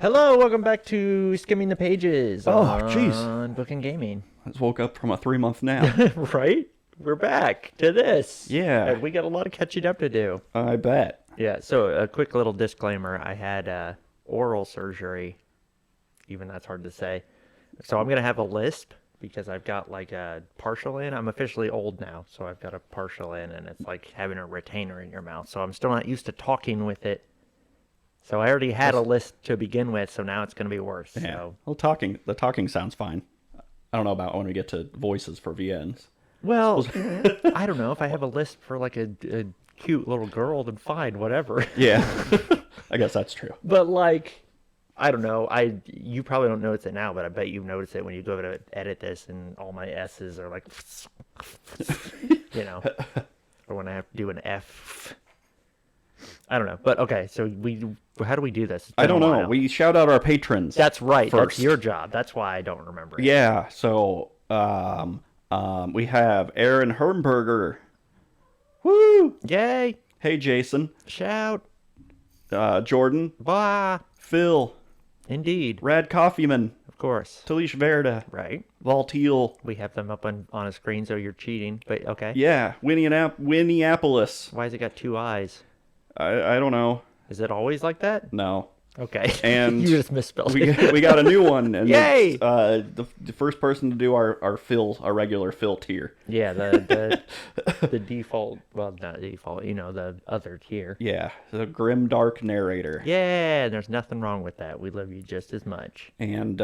Hello, welcome back to Skimming the Pages Jeez. on Bookend Gaming. I just woke up from a 3-month nap. Right? We're back to this. Yeah. And we got a lot of catching up to do. I bet. Yeah, so a quick little disclaimer. I had oral surgery, even that's hard to say. So I'm going to have a lisp because I've got like a partial in. I'm officially old now, so I've got a partial in, and it's like having a retainer in your mouth. So I'm still not used to talking with it. So I already had a lisp to begin with, so now it's going to be worse. Yeah. So. Well, the talking sounds fine. I don't know about when we get to voices for VNs. Well, I don't know. If I have a lisp for like a cute little girl, then fine, whatever. Yeah. I guess that's true. But like, I don't know. You probably don't notice it now, but I bet you notice it when you go to edit this, and all my S's are like, you know, or when I have to do an F. I don't know. But okay, so how do we do this? I don't know. We shout out our patrons. That's right. First. That's your job. That's why I don't remember it. Yeah. So we have Aaron Hermberger. Woo! Yay! Hey, Jason. Shout! Jordan. Bah! Phil. Indeed. Rad Coffeeman. Of course. Talish Verda. Right. Valtiel. We have them up on a screen, so you're cheating. But okay. Yeah. Winneapolis. Why has it got two eyes? I don't know. Is it always like that? No. Okay. And you just misspelled we it. we got a new one. And Yay! It's, the first person to do our regular Phil tier. Yeah, the default. Well, not default. You know, the other tier. Yeah, the grim dark narrator. Yeah, there's nothing wrong with that. We love you just as much. And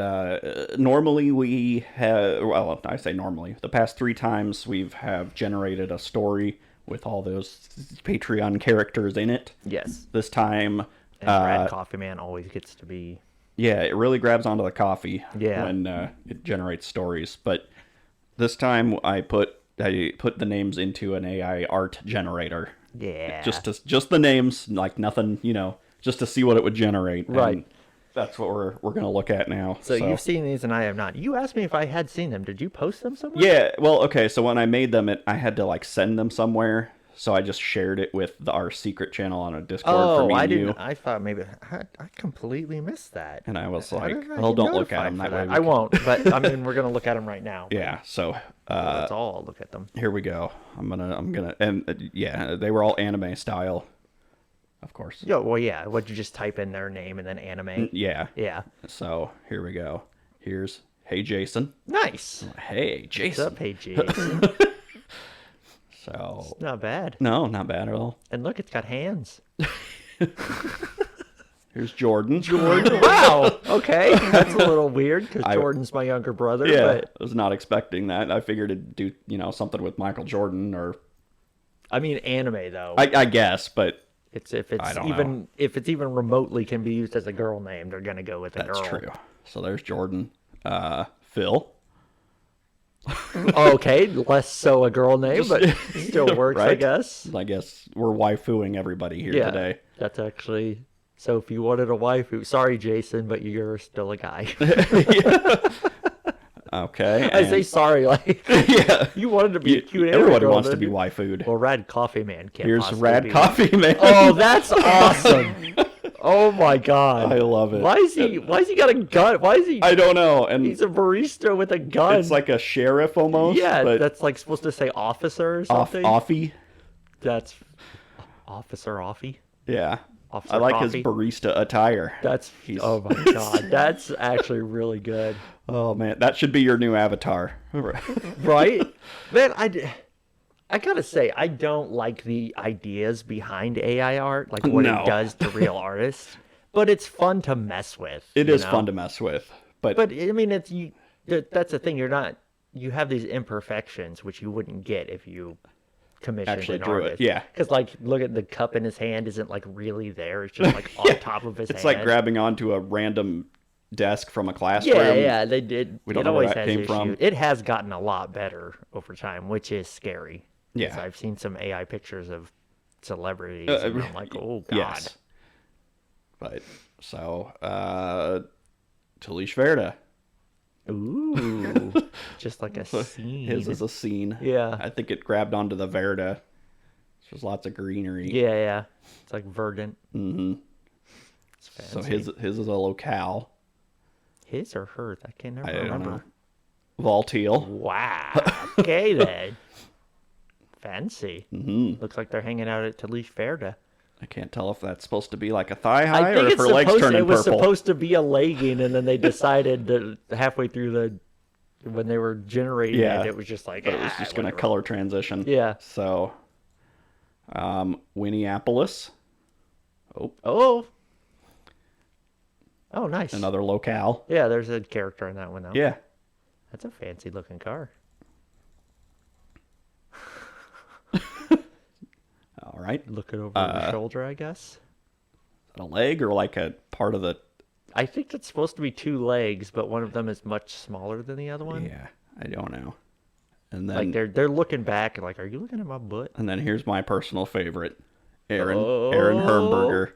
normally we have. Well, I say normally. The past 3 times we've have generated a story with all those Patreon characters in it. Yes. This time. And Brad Coffee Man always gets to be. Yeah, it really grabs onto the coffee. Yeah. When it generates stories, but this time I put the names into an AI art generator. Yeah. Just the names, like nothing, just to see what it would generate. Right. And that's what we're gonna look at now. So you've seen these and I have not. You asked me if I had seen them. Did you post them somewhere? Yeah. Well, okay. So when I made them, I had to like send them somewhere. So I just shared it with our secret channel on a Discord for me I and didn't. you. I thought maybe I completely missed that. And I was Why like, did I well, get don't look at notified them for that way. that? I won't. But I mean, we're gonna look at them right now. Yeah. So Let's all look at them. here we go. I'm gonna, and yeah, they were all anime style, of course. Yo, well, yeah. Would you just type in their name and then anime? Yeah. Yeah. So here we go. Here's Hey Jason. Nice. Hey What's Jason. up, hey Jason? So Not bad. no, not bad at all. And look, it's got hands. Here's Jordan. Wow. Okay, that's a little weird because Jordan's my younger brother. Yeah, But I was not expecting that. I figured it'd do something with Michael Jordan or I mean, anime though. I guess, but If I don't know. if it's even remotely can be used as a girl name, they're gonna go with a that's girl. true. So there's Jordan. Phil. Okay, less so a girl name, but still works, I Right? guess. I guess we're wifooing everybody here Yeah, today. that's actually. So if you wanted a wife, sorry, Jason, but you're still a guy. Okay. I say sorry, like yeah. you wanted to be a cute. Everyone girl, wants to didn't be you? wifooed. Well, Rad Coffee Man can't. Here's possibly Rad be. Coffee Man. Oh, that's awesome! Oh my god, I love it. Why is he got a gun? Why is he? I don't know. And He's a barista with a gun. it's like a sheriff almost. Yeah, but that's like supposed to say officer or something. offie. That's Officer Offie. Yeah. Officer I like Coffee. his barista attire. Oh my god, that's actually really good. Oh man, that should be your new avatar. Right? Man, I gotta say, I don't like the ideas behind AI art, like what No. it does to real artists. But it's fun to mess with. It you is know? fun to mess with, but I mean, that's the thing. You have these imperfections which you wouldn't get if you commissioned Actually an drew it, artist. yeah. Because like, look at the cup in his hand isn't like really there. It's just like on top of his hand. it's like grabbing onto a random desk from a classroom. Yeah, they did. We don't It know where always that has came from. issues. It has gotten a lot better over time, which is scary. 'Cause Yeah. I've seen some AI pictures of celebrities, Uh, and I'm like, oh god. Yes. But so Talish Verda. Ooh, just like a scene. His is a scene. Yeah. I think it grabbed onto the Verda. There's lots of greenery. Yeah. It's like verdant. Mm-hmm. It's fancy. So his is a locale. His or hers? I can never I don't remember. know. Volteal. Wow. Okay then. Fancy. Mm-hmm. Looks like they're hanging out at Talish Verda. I can't tell if that's supposed to be like a thigh high I or think if it's her legs supposed. turning It was purple. supposed to be a legging, and then they decided that halfway through when they were generating Yeah. it was just like But it was just going to whatever. color transition. Yeah. So, Winneapolis. Oh. Oh, nice. Another locale. Yeah, there's a character in that one though. Yeah. That's a fancy looking car. All right. Looking over the shoulder, I guess. Is that a leg or like a part of the... I think that's supposed to be two legs, but one of them is much smaller than the other one. Yeah, I don't know. And Like then they're looking back and like, are you looking at my butt? and then here's my personal favorite. Aaron Oh. Hermberger.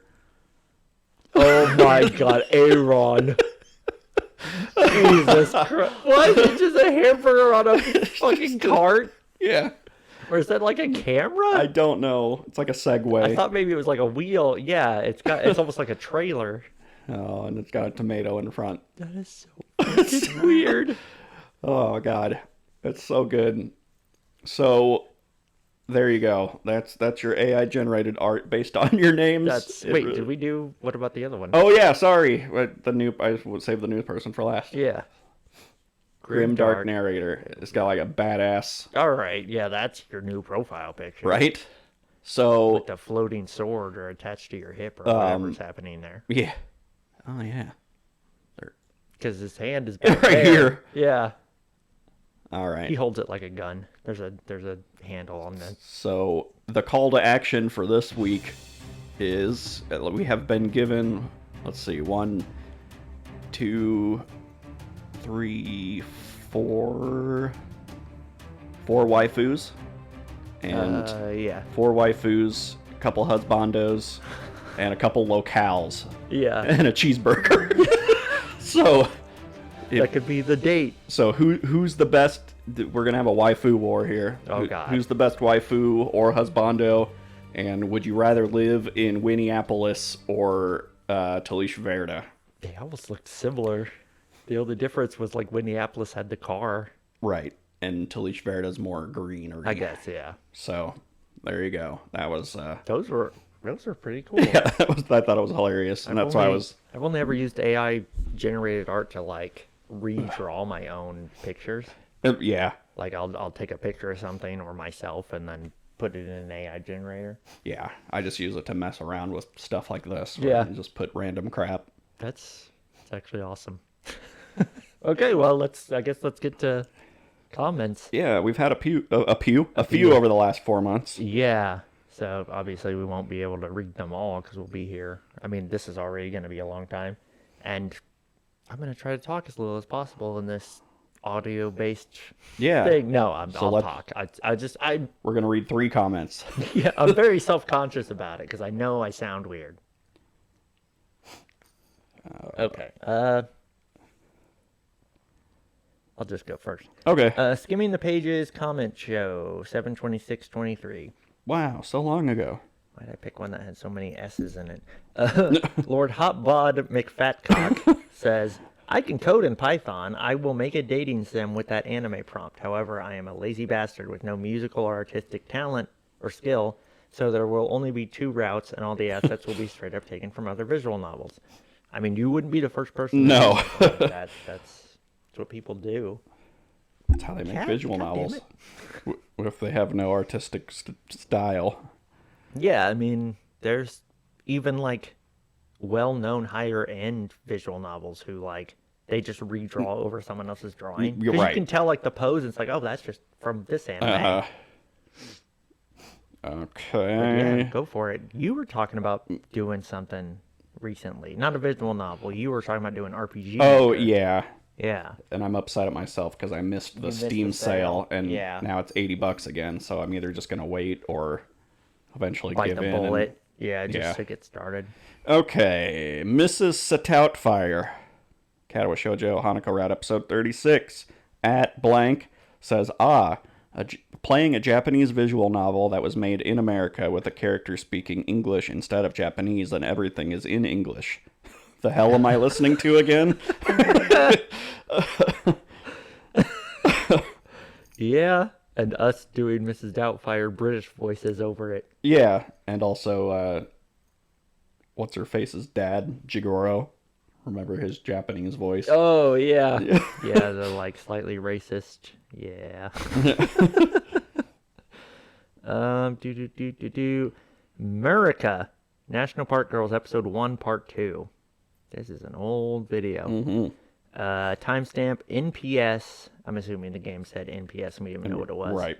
Oh my god, Aaron. Jesus Christ. What? It's just a hamburger on a fucking cart? Yeah. Or is that like a camera? I don't know. It's like a Segway. I thought maybe it was like a wheel. Yeah, it's almost like a trailer. Oh, and it's got a tomato in front. That is so fucking weird. Oh god. It's so good. So there you go. That's your AI generated art based on your names. Did we do what about the other one? Oh yeah, sorry. I would save the new person for last. Yeah. Grim Dark Narrator. It's got like a badass, All right, yeah, that's your new profile picture. right? So With the floating sword or attached to your hip or whatever's happening there. yeah. Oh yeah. Because his hand is back Right there. here. Yeah. All right. He holds it like a gun. There's a handle on the... So the call to action for this week is we have been given, let's see, 1, 2, 3, 4 waifus, and yeah. 4 waifus, a couple husbandos, and a couple locales, Yeah. and a cheeseburger. So That could be the date. So who's the best? We're gonna have a waifu war here. Oh, God. Who's the best waifu or husbando? And would you rather live in Winneapolis or Talish Verda? They almost looked similar. The only difference was like Minneapolis had the car. Right. And Talish Verda's more greenery. I guess, yeah. So there you go. That was Those were pretty cool. yeah. I thought it was hilarious, and that's why I was. I've only ever used AI generated art to like redraw my own pictures. Yeah. Like I'll take a picture of something or myself and then put it in an AI generator. Yeah. I just use it to mess around with stuff like this. Yeah. Just put random crap. That's actually awesome. Okay, well I guess let's get to comments. Yeah, we've had a few over the last 4 months. Yeah. So obviously we won't be able to read them all because we'll be here. I mean, this is already going to be a long time, and I'm going to try to talk as little as possible in this audio-based Yeah. thing. No, So I'll talk. We're gonna read 3 comments. Yeah, I'm very self-conscious about it because I know I sound weird. Okay. I'll just go first. Okay. Skimming the Pages comment show 7/26/23. Wow, so long ago. Why'd I pick one that had so many S's in it? Lord Hotbod McFatcock says, I can code in Python. I will make a dating sim with that anime prompt. However, I am a lazy bastard with no musical or artistic talent or skill, so there will only be 2 routes, and all the assets will be straight up taken from other visual novels. I mean, you wouldn't be the first person to No. do that. That's what people do. That's how they make visual God damn novels. it. If they have no artistic style. Yeah, I mean, there's even like well-known higher-end visual novels who like they just redraw over someone else's drawing. You're 'Cause right. You can tell like the pose. And it's like, oh, that's just from this anime. Okay. Yeah, go for it. You were talking about doing something recently, not a visual novel. You were talking about doing RPG. Oh, Maker. yeah. Yeah. And I'm upset at myself because I missed the missed Steam the sale. sale, and Yeah. now it's $80 again. So I'm either just gonna wait or eventually Bite give the in. and- bullet. Yeah, just yeah. to get started. Okay, Mrs. Satoutfire, Katawa Shoujo Hanako Rat episode 36, at blank, says, playing a Japanese visual novel that was made in America with a character speaking English instead of Japanese and everything is in English. The hell am I listening to again? Yeah, and us doing Mrs. Doubtfire British voices over it. Yeah, and also, what's her face's dad, Jigoro. Remember his Japanese voice? Oh, yeah. Yeah, the, like, slightly racist. Yeah. America. National Park Girls, Episode 1, Part 2. This is an old video. Mm-hmm. Timestamp NPS. I'm assuming the game said NPS and we didn't even know what it was. Right.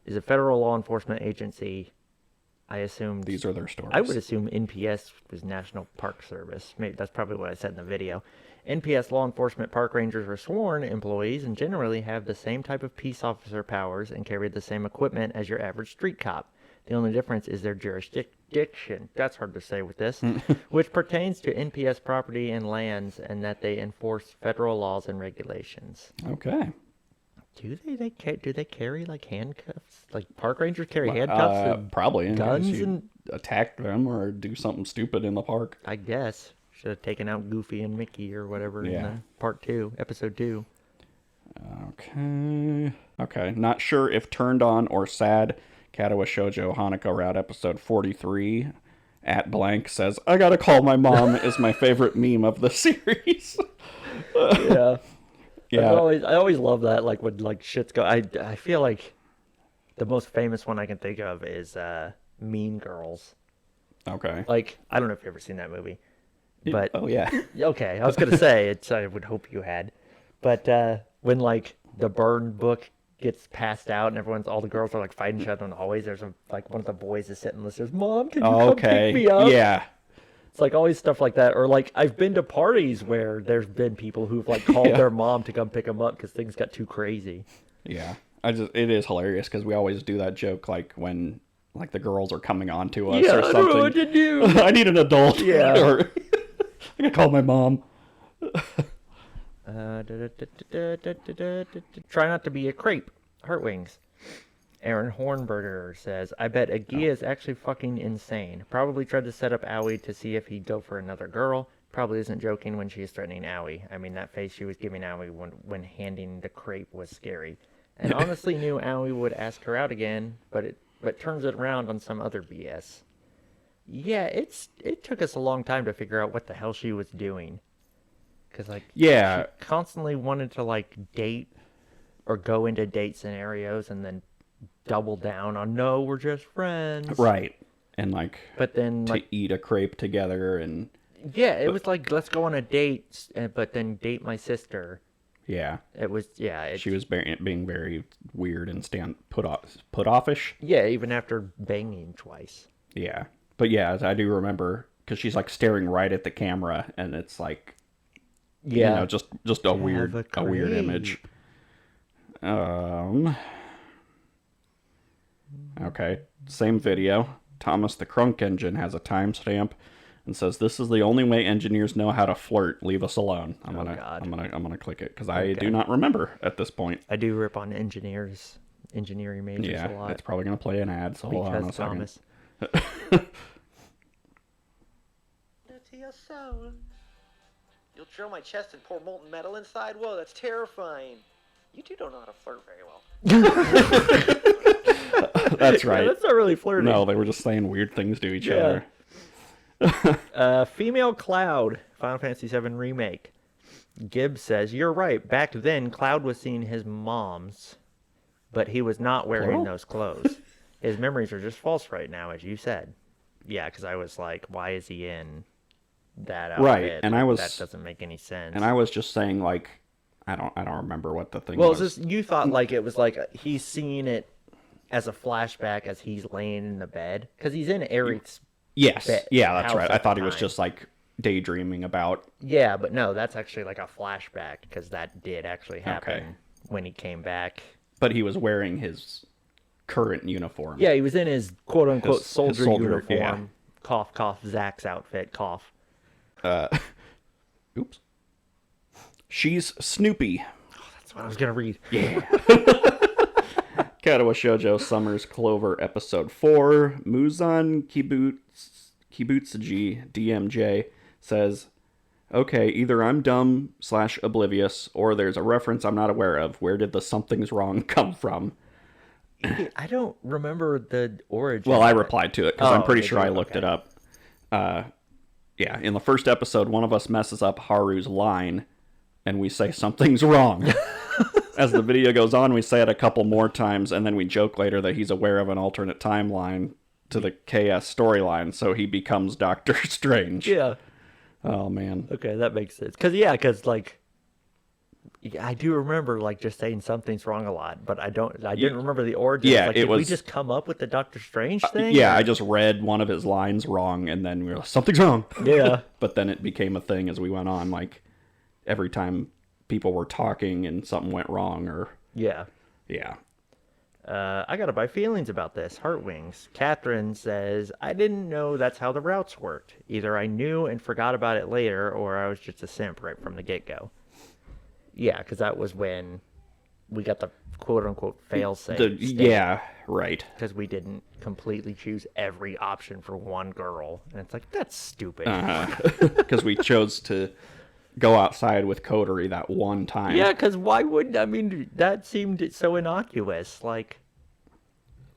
Is a federal law enforcement agency. I assumed... These are their stories. I would assume NPS was National Park Service. Maybe that's probably what I said in the video. NPS law enforcement park rangers are sworn employees and generally have the same type of peace officer powers and carry the same equipment as your average street cop. The only difference is their jurisdiction, that's hard to say with this, which pertains to NPS property and lands, and that they enforce federal laws and regulations. Okay. Do they carry like handcuffs? Like park rangers carry handcuffs and probably. guns You and attack them or do something stupid in the park. I guess should have taken out Goofy and Mickey or whatever in Yeah. Part 2, Episode 2. Okay. Not sure if turned on or sad. Katawa Shoujo Hanako Route Episode 43 at blank says, "I gotta call my mom" is my favorite meme of the series. Yeah. Yeah. I always love that, like when like shits go. I feel like the most famous one I can think of is Mean Girls. Okay. Like, I don't know if you've ever seen that movie. But Oh yeah. okay, I was gonna say I would hope you had. But when like the burn book gets passed out and all the girls are like fighting each other in the hallways, there's like one of the boys is sitting and says, "Mom, can you come pick me up?" Yeah. It's like always stuff like that. Or like I've been to parties where there's been people who've like called their mom to come pick them up because things got too crazy. Yeah. It is hilarious because we always do that joke like when like the girls are coming on to us or I something. don't know what to do. I need an adult. Yeah. Or I can call my mom. Try not to be a crepe. Heart wings. Aaron Hornberger says, "I bet Agia is actually fucking insane. Probably tried to set up Aoi to see if he'd go for another girl. Probably isn't joking when she is threatening Aoi. I mean, that face she was giving Aoi when handing the crepe was scary. And honestly knew Aoi would ask her out again, but turns it around on some other BS. Yeah, it took us a long time to figure out what the hell she was doing. Because, like, Yeah. she constantly wanted to, like, date or go into date scenarios and then double down on, no, we're just friends. Right. And like But then, to like, eat a crepe together and yeah, it was like, let's go on a date, but then date my sister. yeah. It was, yeah. She was being very weird and put offish. Yeah, even after banging twice. Yeah. But yeah, I do remember because she's like staring right at the camera and it's like, Yeah. you know, just a weird crepe. image. Okay, same video. Thomas the Crunk Engine has a timestamp and says, "This is the only way engineers know how to flirt. Leave us alone." I'm gonna click it because I do not remember at this point. I do rip on engineering majors a lot. It's probably gonna play an ad. So hold on a Because second. Thomas. To your soul. You'll drill my chest and pour molten metal inside? Whoa, that's terrifying. You two don't know how to flirt very well. That's right. Yeah, that's not really flirting. No, they were just saying weird things to each other. Female Cloud, Final Fantasy VII Remake. Gibbs says, "You're right. Back then, Cloud was seeing his mom's, but he was not wearing Plural? those clothes. His memories are just false right now, as you said." Yeah, because I was like, why is he in that outfit? Right, and I was- That doesn't make any sense. And I was just saying like, I don't remember what the thing Well, was. it's just, you thought like it was like he's seeing it as a flashback as he's laying in the bed. Because he's in Eric's. Yes, yeah, that's house right. at I thought the he was time. just like daydreaming about. Yeah, but no, that's actually like a flashback because that did actually happen when he came back. But he was wearing his current uniform. Yeah, he was in his quote-unquote His soldier soldier, uniform. yeah. Cough, cough, Zach's outfit, cough. Oops. She's Snoopy. That's what I was going to read. Yeah. Katawa Shoujo Summer's Clover Episode 4. Muzan Kibutsuji DMJ says, Okay, either I'm dumb / oblivious, or there's a reference I'm not aware of. Where did the something's wrong come from? I don't remember the origin. Well, I of it. replied to it because I'm Oh, pretty did sure you? I looked Okay. it up. Yeah, in the first episode, one of us messes up Haru's line, and we say something's wrong. As the video goes on, we say it a couple more times, and then we joke later that he's aware of an alternate timeline to the KS storyline, so he becomes Doctor Strange. Yeah. Oh, man. Okay, that makes sense. Because like, I do remember like just saying something's wrong a lot, but I didn't remember the origin. Yeah, like, it did we was- just come up with the Doctor Strange thing? Yeah, or- I just read one of his lines wrong, and then we were like, something's wrong. Yeah. But then it became a thing as we went on, like, every time people were talking and something went wrong, or... Yeah. Yeah. I gotta buy feelings about this. Heart Wings. Catherine says, I didn't know that's how the routes worked. Either I knew and forgot about it later, or I was just a simp right from the get-go. Yeah, because that was when we got the quote-unquote fail-safe. Yeah, right. Because we didn't completely choose every option for one girl. And it's like, that's stupid. Because we chose to go outside with Coterie that one time. Yeah, because why wouldn't... I mean, that seemed so innocuous. Like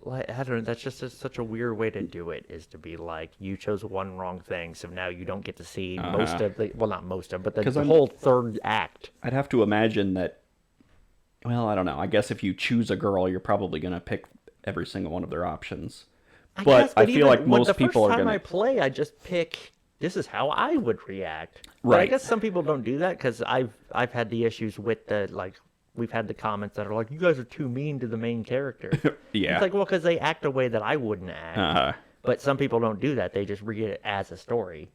I don't know, that's just such a weird way to do it, is to be like, you chose one wrong thing, so now you don't get to see most of the... Well, not most of, but the whole third act. I'd have to imagine that... Well, I don't know. I guess if you choose a girl, you're probably going to pick every single one of their options. But I feel like most people are going The first time I to... play, I just pick... This is how I would react. But I Right. guess some people don't do that, because I've had the issues with the, like... We've had the comments that are like, you guys are too mean to the main character. Yeah. It's like, well, because they act a way that I wouldn't act. But some people don't do that. They just read it as a story.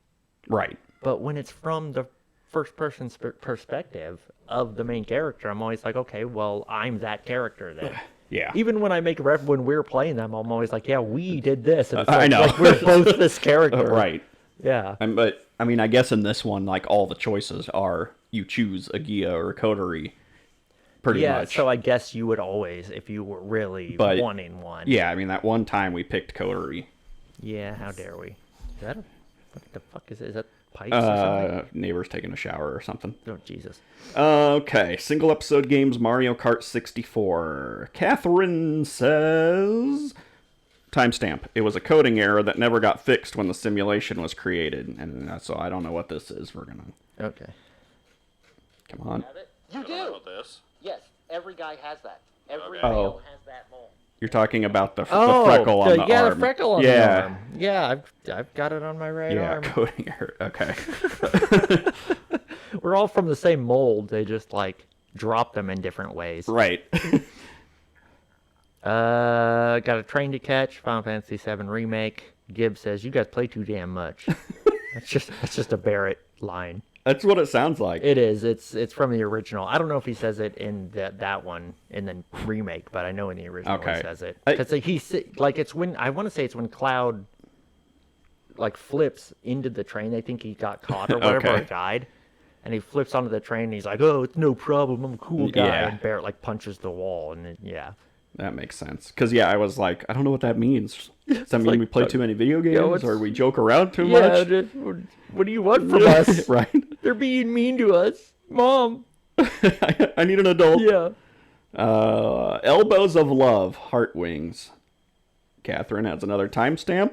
Right. But when it's from the first person perspective of the main character, I'm always like, okay, well, I'm that character then. Yeah. Even when I make when we're playing them, I'm always like, yeah, we did this. And it's I like, know. like we're both this character. Right. Yeah. But, I mean, I guess in this one, like, all the choices are you choose a Gia or a Coterie. Pretty much. So I guess you would always, if you were really wanting one. Yeah, I mean, that one time we picked Coterie. Yeah, how dare we? Is that what the fuck is it? Is that pipes or something? Neighbor's taking a shower or something. Oh, Jesus. Okay, single episode games, Mario Kart 64. Catherine says... Timestamp. It was a coding error that never got fixed when the simulation was created. And so I don't know what this is. We're gonna... Okay. Come on. Have it? You I don't know do? about this. Yes, every guy has that. Every Okay. male has that mole. You're talking about the Oh, freckle on the arm. yeah, the freckle on the Yeah. arm. Yeah, I've got it on my right Yeah, arm. coding error. Okay. We're all from the same mold. They just like drop them in different ways. Right. Got a train to catch. Final Fantasy VII remake. Gibbs says, "You guys play too damn much." That's just a Barrett line. That's what it sounds like. It is. It's from the original. I don't know if he says it in that one in the remake, but I know in the original Okay. he says it. I- Because it's when I want to say it's when Cloud like flips into the train. They think he got caught or whatever, Okay. or died, and he flips onto the train. And he's like, "Oh, it's no problem. I'm a cool guy." Yeah. And Barrett like punches the wall, and then, yeah. That makes sense. Because, yeah, I was like, I don't know what that means. Does that mean like, we play too many video games? it's- Or we joke around too Yeah. much? What do you want from us? Right? They're being mean to us, Mom. I need an adult. Yeah. Elbows of Love, Heart Wings. Catherine has another timestamp.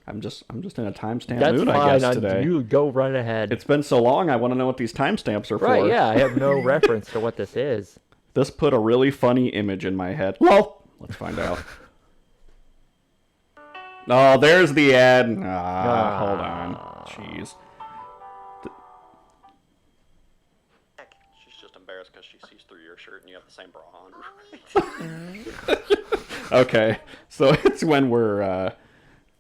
I'm just in a timestamp That's mood, fine. I guess, today. You go right ahead. It's been so long, I want to know what these timestamps are Right, for. yeah, I have no reference to what this is. This put a really funny image in my head. Lol. Let's find out. Oh, there's the ad. Hold on. Jeez. She's just embarrassed because she sees through your shirt and you have the same bra on. Okay, so it's when we're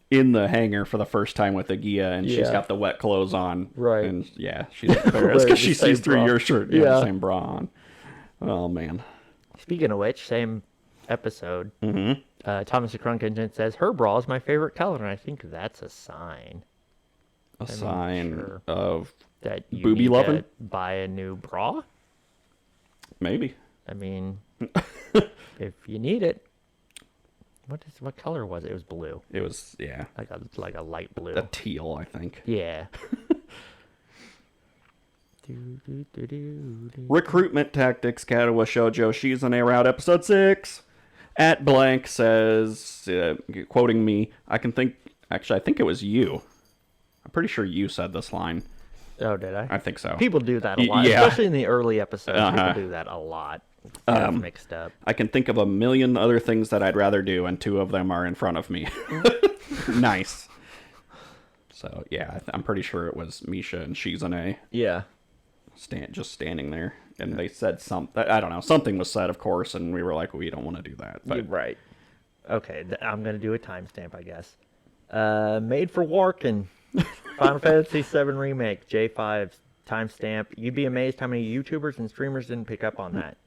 in the hangar for the first time with Agia, and she's Yeah. got the wet clothes on. Right. And yeah, she's embarrassed Wearing because the she same sees through bra. your shirt. You have Yeah. the same bra on. Oh, man. Speaking of which, same episode. Mm-hmm. Thomas Crunkington says, her bra is my favorite color, and I think that's a sign A sign sure. of that you Booby need loving? to buy a new bra. maybe. I mean, if you need it. What color was it? It was blue. It was, yeah, Like a light blue. a teal, I think. Yeah. Recruitment Tactics, Katawa Shoujo, Shizune Route, Episode 6. At blank says, quoting me, I think it was you. I'm pretty sure you said this line. Oh, did I? I think so. People do that a lot, yeah. especially in the early episodes. People do that a lot. Get mixed up. I can think of a million other things that I'd rather do, and 2 of them are in front of me. Nice. So, yeah, I'm pretty sure it was Misha and Shizune Yeah. just standing there. And they said something. I don't know. Something was said, of course, and we were like, we don't want to do that. But You're right. Okay, I'm going to do a timestamp, I guess. Made for Warkin. Final Fantasy VII Remake, J5 timestamp. You'd be amazed how many YouTubers and streamers didn't pick up on that.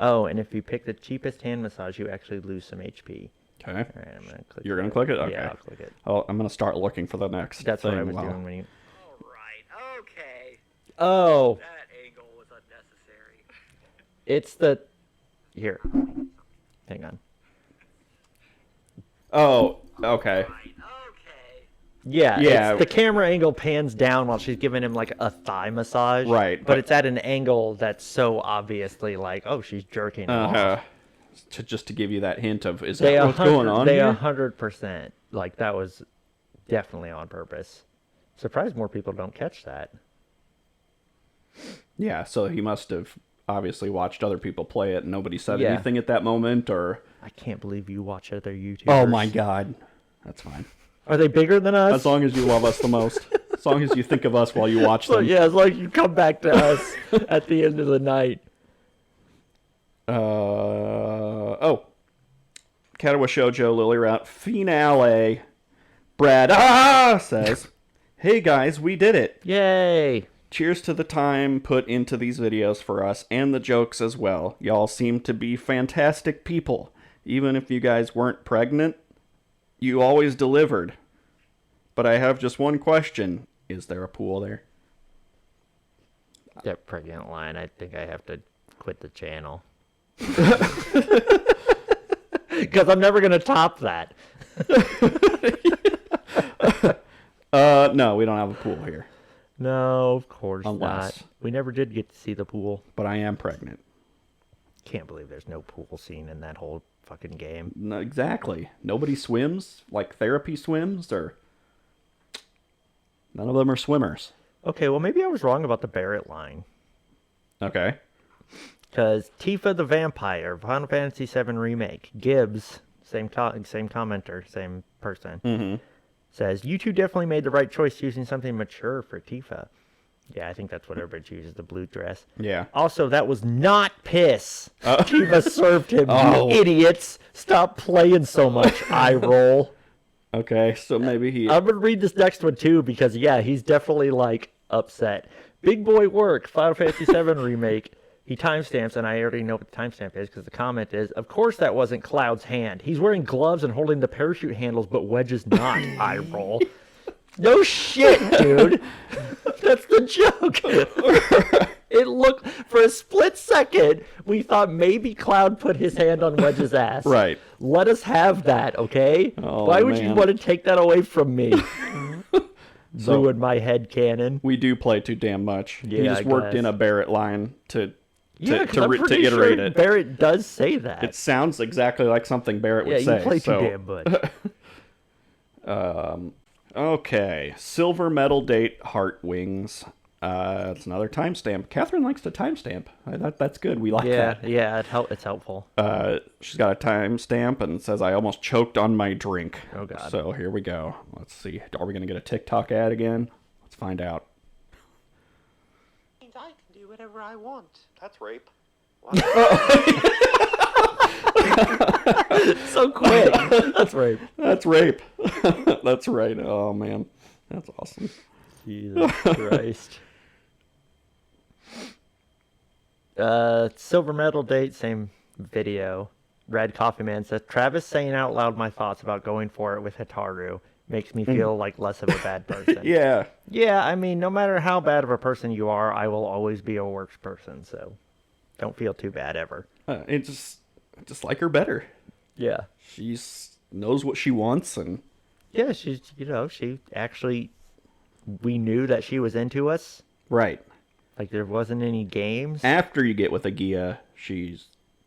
Oh, and if you pick the cheapest hand massage, you actually lose some HP. Okay. All right, I'm gonna click. You're going to click it? Okay. Yeah, I'll click it. Oh, I'm going to start looking for the next That's thing. what I was doing when you. All right, okay. Oh, That angle was unnecessary. it's the. Here. Hang on. Oh, okay. Okay. Yeah, Yeah. It's the camera angle pans down while she's giving him like a thigh massage. Right, But but- it's at an angle that's so obviously like, oh, she's jerking him off. Just to give you that hint of, is They that what's going on They here? 100%. Like, that was definitely on purpose. Surprised more people don't catch that. Yeah, so he must have obviously watched other people play it and nobody said Yeah. anything at that moment, or... I can't believe you watch other YouTubers. Oh my god. That's fine. Are they bigger than us? As long as you love us the most. As long as you think of us while you watch So, them. yeah, as long as you come back to us at the end of the night. Katawa Shoujo, Lily Route, finale. Brad says, hey guys, we did it. Yay! Cheers to the time put into these videos for us and the jokes as well. Y'all seem to be fantastic people. Even if you guys weren't pregnant, you always delivered. But I have just one question. Is there a pool there? That pregnant line, I think I have to quit the channel. Because I'm never going to top that. No, we don't have a pool here. No, of course Unless- not. We never did get to see the pool. But I am pregnant. Can't believe there's no pool scene in that whole fucking game. No, exactly. Nobody swims? Like therapy swims? Or... None of them are swimmers. Okay, well, maybe I was wrong about the Barrett line. Okay. Because Tifa the Vampire, Final Fantasy VII Remake, Gibbs, same commenter, same person, says, you two definitely made the right choice choosing something mature for Tifa. Yeah, I think that's what everybody chooses, the blue dress. Yeah. Also, that was not piss. Tifa served him, Oh. you idiots. Stop playing so much, eye roll. Okay, so maybe he... I'm going to read this next one, too, because, yeah, he's definitely, like, upset. Big boy work, Final Fantasy VII Remake. He timestamps, and I already know what the timestamp is, because the comment is, of course that wasn't Cloud's hand. He's wearing gloves and holding the parachute handles, but Wedge is not, eye roll. No shit, dude. That's the joke. It looked, for a split second, we thought maybe Cloud put his hand on Wedge's ass. Right. Let us have that, okay? Oh, Why would you man. want to take that away from me? So- Ruin my head cannon. We do play too damn much. Yeah, he just I worked guess. in a Barrett line to Yeah, 'cause I'm to pretty iterate sure it. Barrett does say that. It sounds exactly like something Barrett yeah, would say. you play so. too damn much. Okay, silver medal date heart wings. It's another timestamp. Catherine likes to timestamp. That's good. We like yeah, that. yeah, it's helpful. She's got a timestamp and it says, I almost choked on my drink. Oh, God. So here we go. Let's see. Are we going to get a TikTok ad again? Let's find out. I can do whatever I want. That's rape. So quick. That's right. That's rape. That's right. Oh, man. That's awesome. Jesus Christ. Silver medal date, same video. Red Coffee Man says, Travis saying out loud my thoughts about going for it with Hitaru makes me feel like less of a bad person. Yeah. Yeah, I mean, no matter how bad of a person you are, I will always be a worse person, so don't feel too bad ever. It just like her better. Yeah. She's knows what she wants and Yeah, she's, she actually, we knew that she was into us. right. Like there wasn't any games. After you get with Agia, she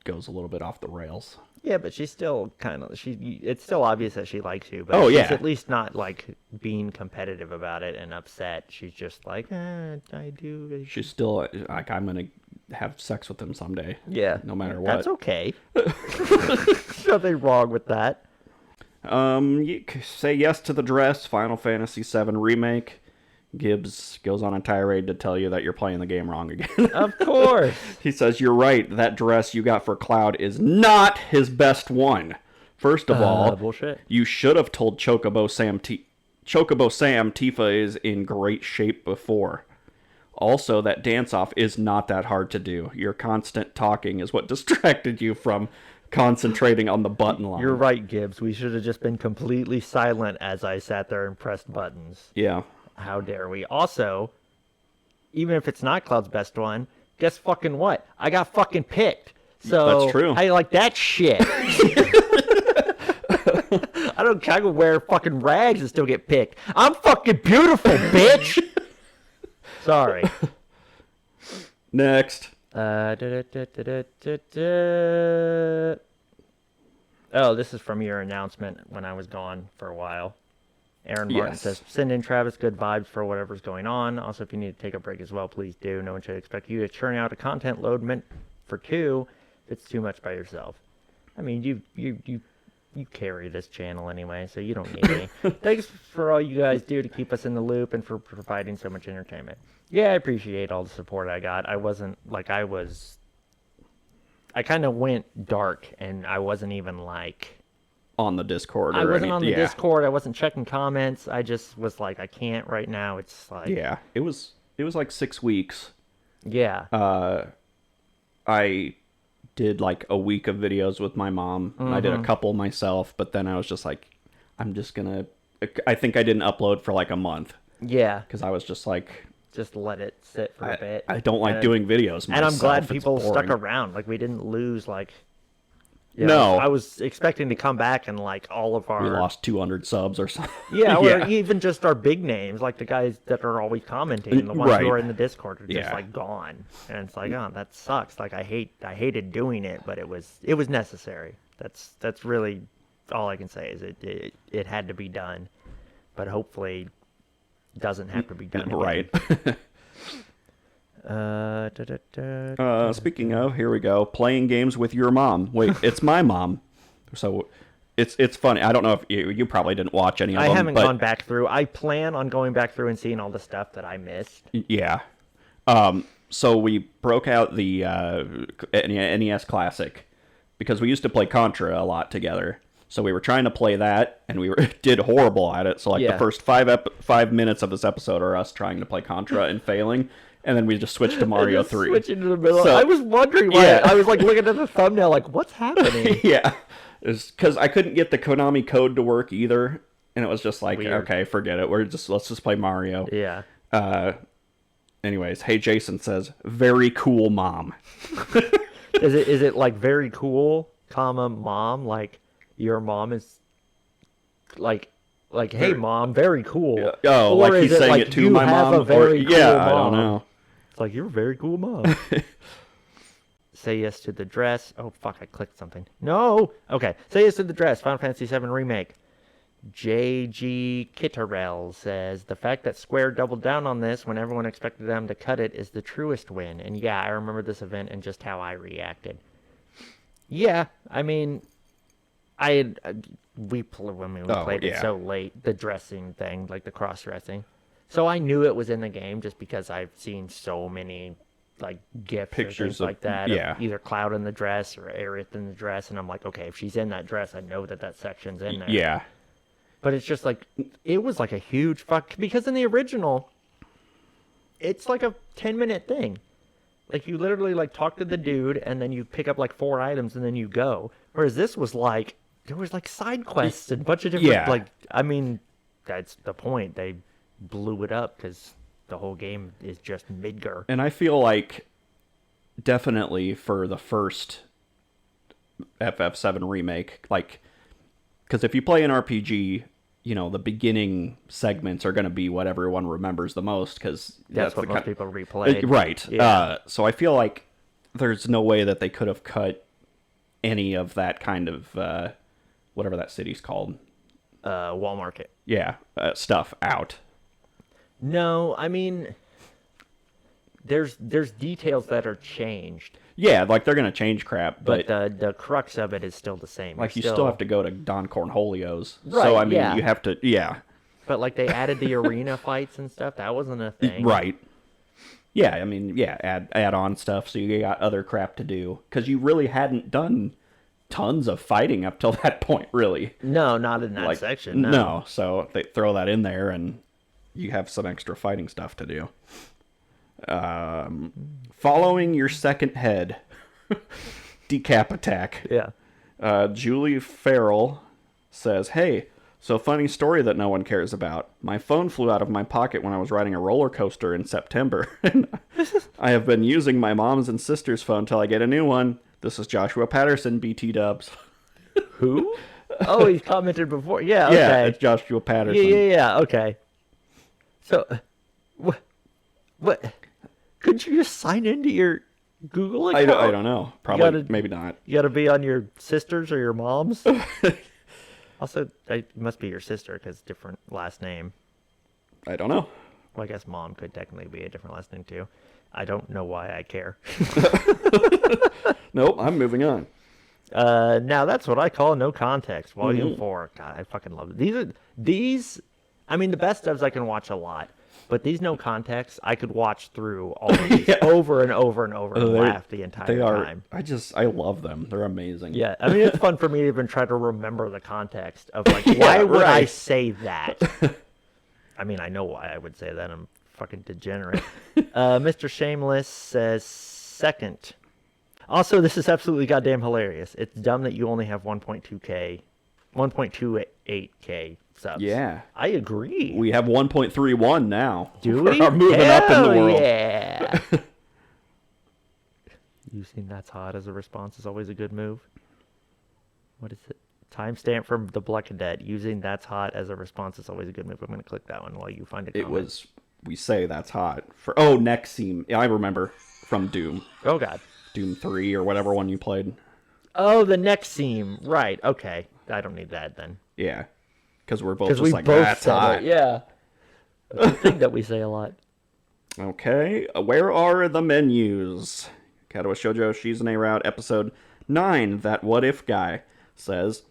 goes a little bit off the rails. Yeah, but she's still kind of it's still obvious that she likes you, but Oh, she's yeah. at least not like being competitive about it and upset. She's just like, I do. She's still like, I'm gonna have sex with him someday. Yeah, no matter what. That's okay. Nothing wrong with that. You say yes to the dress. Final Fantasy VII Remake. Gibbs goes on a tirade to tell you that you're playing the game wrong again. Of course. He says, you're right, that dress you got for Cloud is not his best one. First of all, bullshit. you should have told Chocobo Sam Tifa is in great shape before. Also, that dance-off is not that hard to do. Your constant talking is what distracted you from concentrating on the button line. You're right, Gibbs. We should have just been completely silent as I sat there and pressed buttons. Yeah. How dare we? Also, even if it's not Cloud's best one, guess fucking what? I got fucking picked. So That's true. I like that shit. I don't care. I can wear fucking rags and still get picked. I'm fucking beautiful, bitch. Sorry. Next. Oh, this is from your announcement when I was gone for a while. Aaron Martin Yes. says, send in Travis good vibes for whatever's going on. Also, if you need to take a break as well, please do. No one should expect you to churn out a content load meant for two if it's too much by yourself. I mean, you carry this channel anyway, so you don't need me. Thanks for all you guys do to keep us in the loop and for providing so much entertainment. Yeah, I appreciate all the support I got. I wasn't, like, I kind of went dark, and I wasn't even, like... On the Discord. I wasn't on the yeah. Discord. I wasn't checking comments. I just was like, I can't right now. It's like... Yeah, it was like 6 weeks. Yeah. I did like a week of videos with my mom. I did a couple myself, but then I was just like, I think I didn't upload for like a month Yeah. because I was just like, Just let it sit for a bit. I don't like And- doing videos myself. And I'm glad It's people stuck boring. around. Like, we didn't lose, like... No. I was expecting to come back and, like, all of our... We lost 200 subs or something. Yeah, or yeah. even just our big names, like the guys that are always commenting, the ones Right. who are in the Discord are just Yeah. like gone, and it's like, oh, that sucks. Like I hated doing it, but it was necessary. That's really all I can say is it had to be done, but hopefully doesn't have to be done. Again. Right. Da-da-da. Speaking of, here we go. Playing games with your mom. Wait, it's my mom. So it's funny. I don't know if you probably didn't watch any of I them. haven't but gone back through. I plan on going back through and seeing all the stuff that I missed. Yeah. So we broke out the NES Classic because we used to play Contra a lot together. So we were trying to play that, and we did horrible at it. So like Yeah. the first 5 minutes of this episode are us trying to play Contra and failing, and then we just switched to Mario Just 3. Switch into the middle. So- I was wondering why. Yeah. I was like looking at the thumbnail, like, what's happening? Yeah, it's because I couldn't get the Konami code to work either, and it was just like, Weird. okay, forget it. Let's just play Mario. Yeah. Anyways, Hey Jason says, very cool mom. Is it like very cool, comma mom? Like your mom is like hey mom, very cool. Oh, Or like is he's saying like, it to you my have mom? A very or, cool yeah, mom. I don't know. It's like you're a very cool mom. Say yes to the dress. Oh fuck, I clicked something. No. Okay. Say yes to the dress. Final Fantasy VII Remake. JG Kitterell says the fact that Square doubled down on this when everyone expected them to cut it is the truest win. And yeah, I remember this event and just how I reacted. Yeah, I mean, when we played it yeah. so late, the dressing thing, like the cross dressing. So I knew it was in the game just because I've seen so many like gifs or Pictures things of- like that. yeah. Of either Cloud in the dress or Aerith in the dress, and I'm like, okay, if she's in that dress, I know that section's in there. Yeah. But it's just like, it was like a huge fuck, because in the original, it's like a 10-minute thing. Like, you literally, like, talk to the dude, and then you pick up, like, 4 items, and then you go. Whereas this was, like, there was, like, side quests and a bunch of different, Yeah. like, I mean, that's the point. They blew it up, because the whole game is just Midgar. And I feel like definitely for the first FF7 remake, like, because if you play an RPG the beginning segments are going to be what everyone remembers the most, because That's what the most people replayed. Right. Yeah. So I feel like there's no way that they could have cut any of that kind of whatever that city's called. Wall Market. Yeah, stuff out. No, I mean, there's details that are changed, Yeah, like they're gonna change crap, but but the crux of it is still the same. like you You're still have to go to Don Cornholio's. Right, So I mean, yeah. you have to. Yeah. But like they added the arena fights and stuff. That wasn't a thing. Right. Yeah, I mean, yeah, add on stuff, so you got other crap to do, because you really hadn't done tons of fighting up till that point, really. No, not in that Like, section. No. So they throw that in there, and you have some extra fighting stuff to do. Following your second head, decap attack. Yeah. Julie Farrell says, "Hey, so funny story that no one cares about. My phone flew out of my pocket when I was riding a roller coaster in September. I have been using my mom's and sister's phone till I get a new one. This is Joshua Patterson, BT dubs." Who? Oh, he's commented before. Yeah. Okay. Yeah, it's Joshua Patterson. Yeah. Okay. So, what? Couldn't you just sign into your Google account? I don't know. Probably, maybe not. You got to be on your sister's or your mom's. Also, it must be your sister because different last name. I don't know. Well, I guess mom could technically be a different last name too. I don't know why I care. Nope, I'm moving on. Now that's what I call no context. Volume 4. God, I fucking love it. These. I mean, the best ofs I can watch a lot, but these no context I could watch through all of these over and over and over and laugh the entire time. I love them. They're amazing. Yeah, I mean it's fun for me to even try to remember the context of like why would I say that? I mean I know why I would say that. I'm fucking degenerate. Mr. Shameless says second. Also, this is absolutely goddamn hilarious. It's dumb that you only have 1.28k subs. Yeah. I agree. We have 1.31 now. Do we? We're moving up in the Hell world. Yeah. Using that's hot as a response is always a good move. What is it? Timestamp from the Black Cadet. Using that's hot as a response is always a good move. I'm going to click that one while you find a comment. It was, we say that's hot. Nexium. Yeah, I remember from Doom. Oh, God. Doom 3 or whatever one you played. Oh, the next seam. Right. Okay. I don't need that then. Yeah. Because we're both Because just we like, both that's said hot. it. Yeah. It's a thing that we say a lot. Okay. Where are the menus? Katawa Shoujo Shizune Route episode 9. That what if guy says,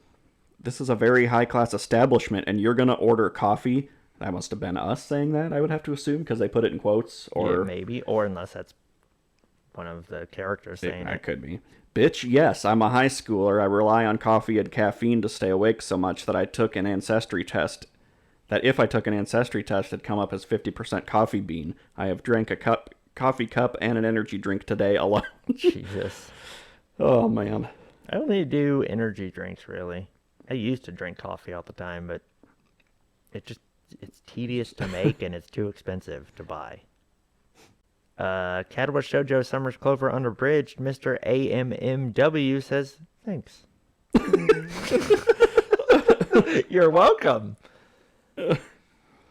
"This is a very high class establishment and you're going to order coffee." That must have been us saying that, I would have to assume, because they put it in quotes. Or Yeah, maybe. Or unless that's one of the characters saying that it. could be. "Bitch, yes, I'm a high schooler. I rely on coffee and caffeine to stay awake so much that if I took an ancestry test, it'd come up as 50% coffee bean. I have drank a coffee cup and an energy drink today alone." Jesus. Oh, man. I only do energy drinks, really. I used to drink coffee all the time, but it's tedious to make and it's too expensive to buy. Katawa Shoujo Summer's Clover Unabridged, Mr. AMMW says, thanks. You're welcome.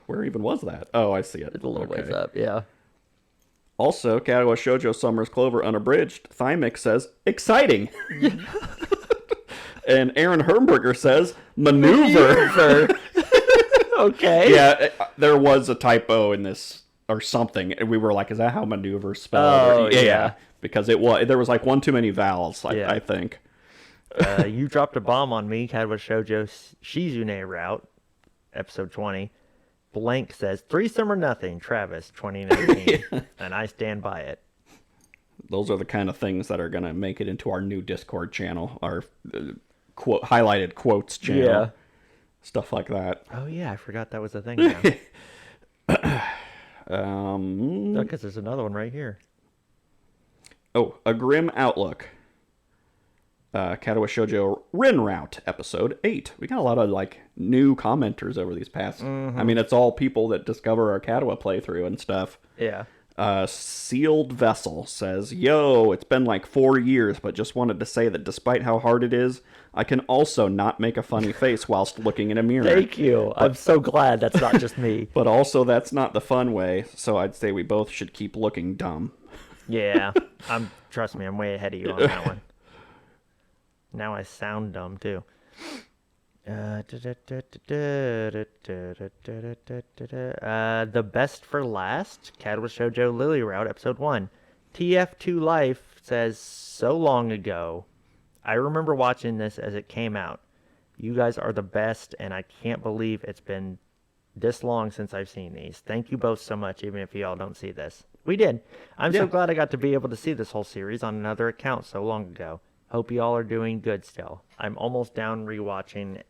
Where even was that? Oh, I see it. It's a little ways up, yeah. Also, Katawa Shoujo Summer's Clover Unabridged, Thymix says, exciting. And Aaron Hermberger says, maneuver. Okay. Yeah, there was a typo in this or something. And we were like, is that how maneuver spelled? Oh, yeah. Because there was like one too many vowels, I think. You dropped a bomb on me, Katawa Shoujo Shizune Route, episode 20. Blank says, threesome or nothing, Travis, 2019. And I stand by it. Those are the kind of things that are going to make it into our new Discord channel, our highlighted quotes channel. Yeah. Stuff like that. Oh, yeah, I forgot that was a thing now. Because there's another one right here. Oh, A Grim Outlook. Katawa Shoujo Rin Route, episode 8. We got a lot of new commenters over these past. I mean, it's all people that discover our Katawa playthrough and stuff. Yeah. Sealed Vessel says, "Yo, it's been like 4 years, but just wanted to say that despite how hard it is, I can also not make a funny face whilst looking in a mirror. Thank you. I'm so glad that's not just me. But also, that's not the fun way, so I'd say we both should keep looking dumb." Yeah, trust me, I'm way ahead of you on that one. Now I sound dumb too. The Best for Last, Catalyst Shoujo Lily Route, Episode 1. TF2 Life says, so long ago. I remember watching this as it came out. You guys are the best, and I can't believe it's been this long since I've seen these. Thank you both so much, even if you all don't see this. We did. I'm so glad I got to be able to see this whole series on another account so long ago. Hope you all are doing good still. I'm almost down rewatching.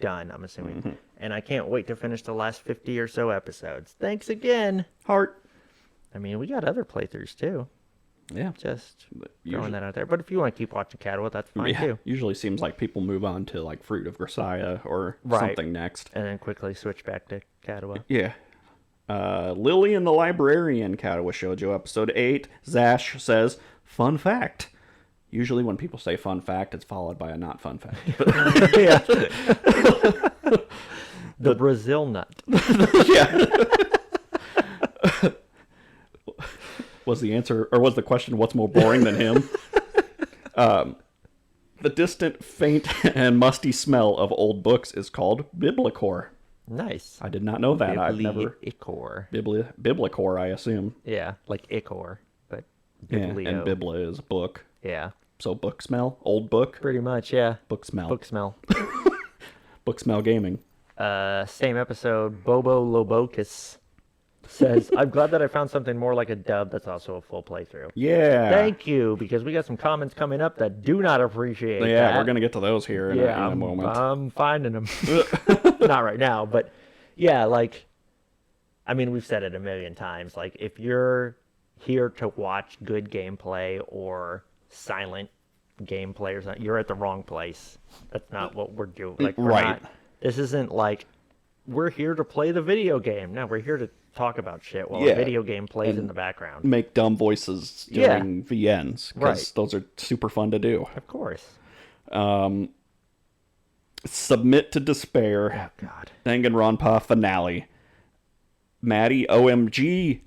Done, I'm assuming. And I can't wait to finish the last 50 or so episodes. Thanks again. Heart. I mean, we got other playthroughs too. Yeah. Just throwing that out there. But if you want to keep watching Catwood, that's fine too. Usually seems like people move on to like Fruit of Grisaya or something next. And then quickly switch back to Catwood. Yeah. Lily and the Librarian, Katawa Shoujo, Episode 8. Zash says, fun fact. Usually when people say fun fact, it's followed by a not fun fact. Yeah. The Brazil nut. Yeah. Was the answer, or was the question, what's more boring than him? The distant, faint, and musty smell of old books is called biblicore. Nice. I did not know that. I've never... Biblicore. Biblicore, I assume. Yeah, like Ichor, but Yeah, Biblio. and Bibla is book. Yeah. So book smell? Old book? Pretty much, yeah. Book smell. Book smell. Book smell gaming. Same episode, Bobo Lobocus says, I'm glad that I found something more like a dub that's also a full playthrough. Yeah. Thank you, because we got some comments coming up that do not appreciate that. Yeah, we're going to get to those here in a moment. I'm finding them. Not right now, but yeah, like, I mean, we've said it a million times. Like, if you're here to watch good gameplay or silent gameplay or something, you're at the wrong place. That's not what we're doing. Like, Right. This isn't like we're here to play the video game. No, we're here to talk about shit while a video game plays in the background. Make dumb voices during VNs, because those are super fun to do. Of course. Submit to Despair. Oh, God. Danganronpa finale. Maddie OMG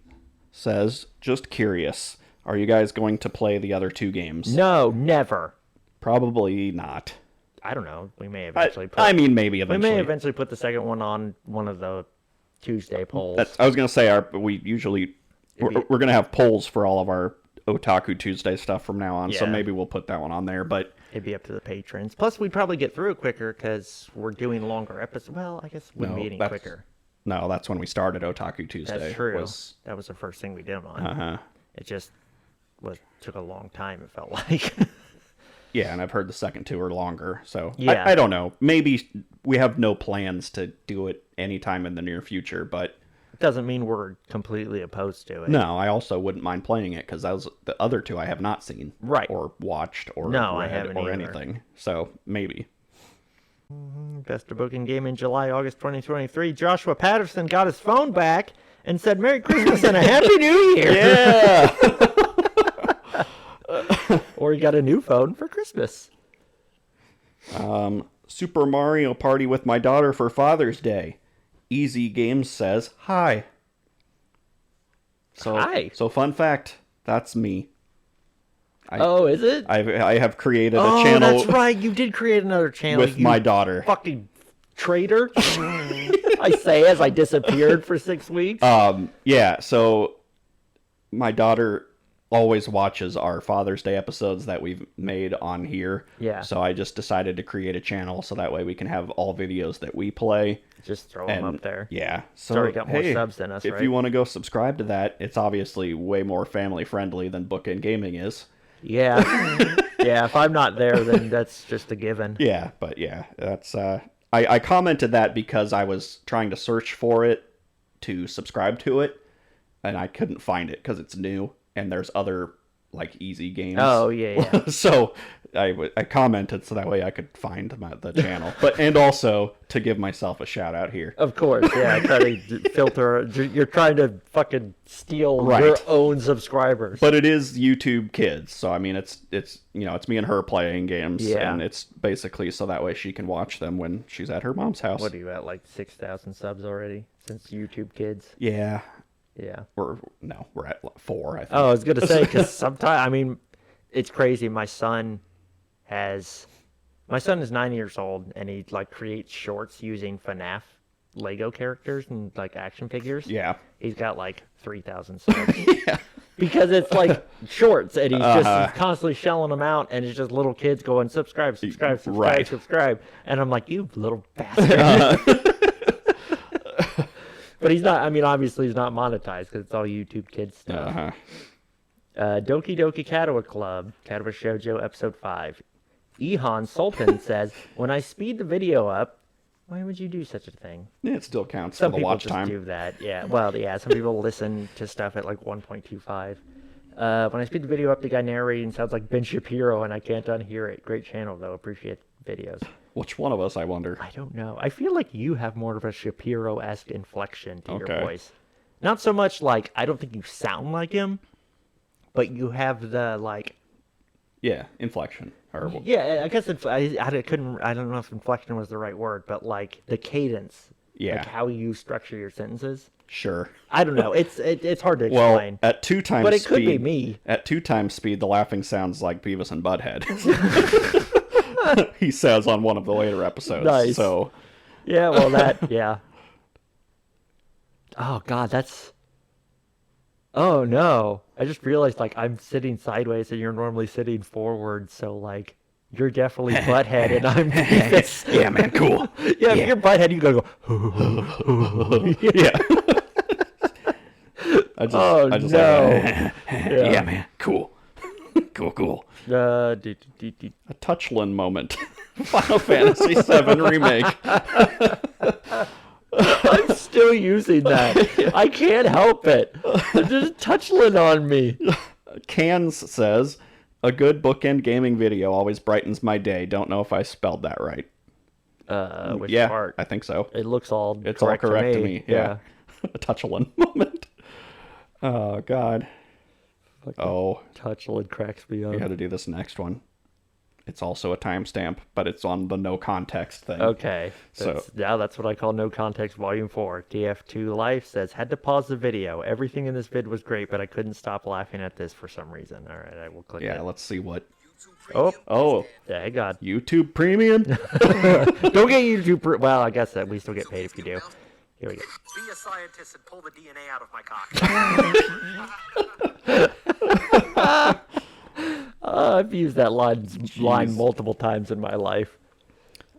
says, just curious. Are you guys going to play the other two games? No, never. Probably not. I don't know. We may eventually put... I mean, maybe eventually. We may eventually put the second one on one of the Tuesday polls. I was going to say, we're going to have polls for all of our Otaku Tuesday stuff from now on, so maybe we'll put that one on there, but... It'd be up to the patrons. Plus, we'd probably get through it quicker because we're doing longer episodes. Well, I guess it wouldn't be any quicker. No, that's when we started Otaku Tuesday. That's true. That was the first thing we did on. Uh-huh. It just took a long time, it felt like. Yeah, and I've heard the second two are longer, so yeah. I don't know. Maybe we have no plans to do it anytime in the near future, but... It doesn't mean we're completely opposed to it. No, I also wouldn't mind playing it, because the other two I have not seen. Right. Or watched, or read, I haven't or either. anything. So, maybe. Best of Bookend Gaming, July, August 2023. Joshua Patterson got his phone back and said, Merry Christmas and a Happy New Year! Yeah! Or he got a new phone for Christmas. Super Mario Party with my daughter for Father's Day. Easy Games says, hi. Hi. So fun fact, that's me. Is it? I have created a channel. Oh, that's right. You did create another channel. With my daughter. Fucking traitor. I say as I disappeared for 6 weeks. Yeah, so my daughter always watches our Father's Day episodes that we've made on here. Yeah. So I just decided to create a channel so that way we can have all videos that we play. Just throw them up there. Yeah. So, It's already got more subs than us, if right? you want to go subscribe to that, it's obviously way more family friendly than Bookend Gaming is. Yeah. Yeah, if I'm not there, then that's just a given. Yeah, but yeah, that's... I commented that because I was trying to search for it to subscribe to it, and I couldn't find it because it's new, and there's other like easy games. Oh, yeah. So I commented so that way I could find the channel, and also to give myself a shout out here. Of course, yeah. I try to filter. You're trying to fucking steal your own subscribers. But it is YouTube Kids, so I mean, it's it's me and her playing games, and it's basically so that way she can watch them when she's at her mom's house. What are you at, like 6,000 subs already since YouTube Kids? Yeah. Yeah. We're at 4, I think. Oh, I was gonna say, because sometimes, I mean, it's crazy. My son is 9 years old, and he like creates shorts using FNAF Lego characters and like action figures. Yeah. He's got like 3,000 subs. Yeah. Because it's like shorts, and he's constantly shelling them out, and it's just little kids going subscribe, Right. subscribe, and I'm like, you little bastard. But he's not. I mean, obviously he's not monetized because it's all YouTube Kids stuff. Doki Doki Katawa Club, Katawa Shoujo Episode 5. Ihan Sultan says, when I speed the video up, why would you do such a thing? Yeah, it still counts Some for the people watch just time. do that. Yeah. Well, yeah. Some people listen to stuff at like 1.25. When I speed the video up, the guy narrating sounds like Ben Shapiro, and I can't unhear it. Great channel, though. Appreciate videos. Which one of us, I wonder? I don't know. I feel like you have more of a Shapiro-esque inflection to your Okay. voice. Not so much like, I don't think you sound like him, but you have the like... Yeah, inflection. Or, Yeah, I guess I couldn't. I don't know if inflection was the right word, but like the cadence, Yeah. like how you structure your sentences. Sure. I don't know. It's hard to Well, explain. at 2 times But it speed, could be me. At 2 times speed, the laughing sounds like Beavis and Butthead. He says on one of the later episodes. Nice. So, Yeah, well, yeah. Oh God, that's. Oh no! I just realized like I'm sitting sideways and you're normally sitting forward, so like you're definitely butthead and I'm Beavis. yeah, man, cool. Yeah, if you're butthead, you gotta go. Yeah. I just no. yeah, man, cool. Cool. Uh, A Touchland moment. Final Fantasy VII Remake. I'm still using that. I can't help it. There's a touchland on me. Cans says, a good Bookend Gaming video always brightens my day. Don't know if I spelled that right. Which Yeah, part? I think so. It looks all It's all correct to me. Yeah. Yeah. A Touchland moment. Oh, God. Oh, Touchland cracks me up. we got to do this next one. It's also a timestamp, but it's on the no context thing. Okay. So- That's what I call no context volume 4. DF2 Life says, had to pause the video. Everything in this vid was great, but I couldn't stop laughing at this for some reason. All right, I will click Yeah, it. let's see what. Oh, thank God. YouTube Premium? Don't get YouTube. Well, I guess that we still get paid if you do. Here we go. Be a scientist and pull the DNA out of my cock. I've used that line multiple times in my life.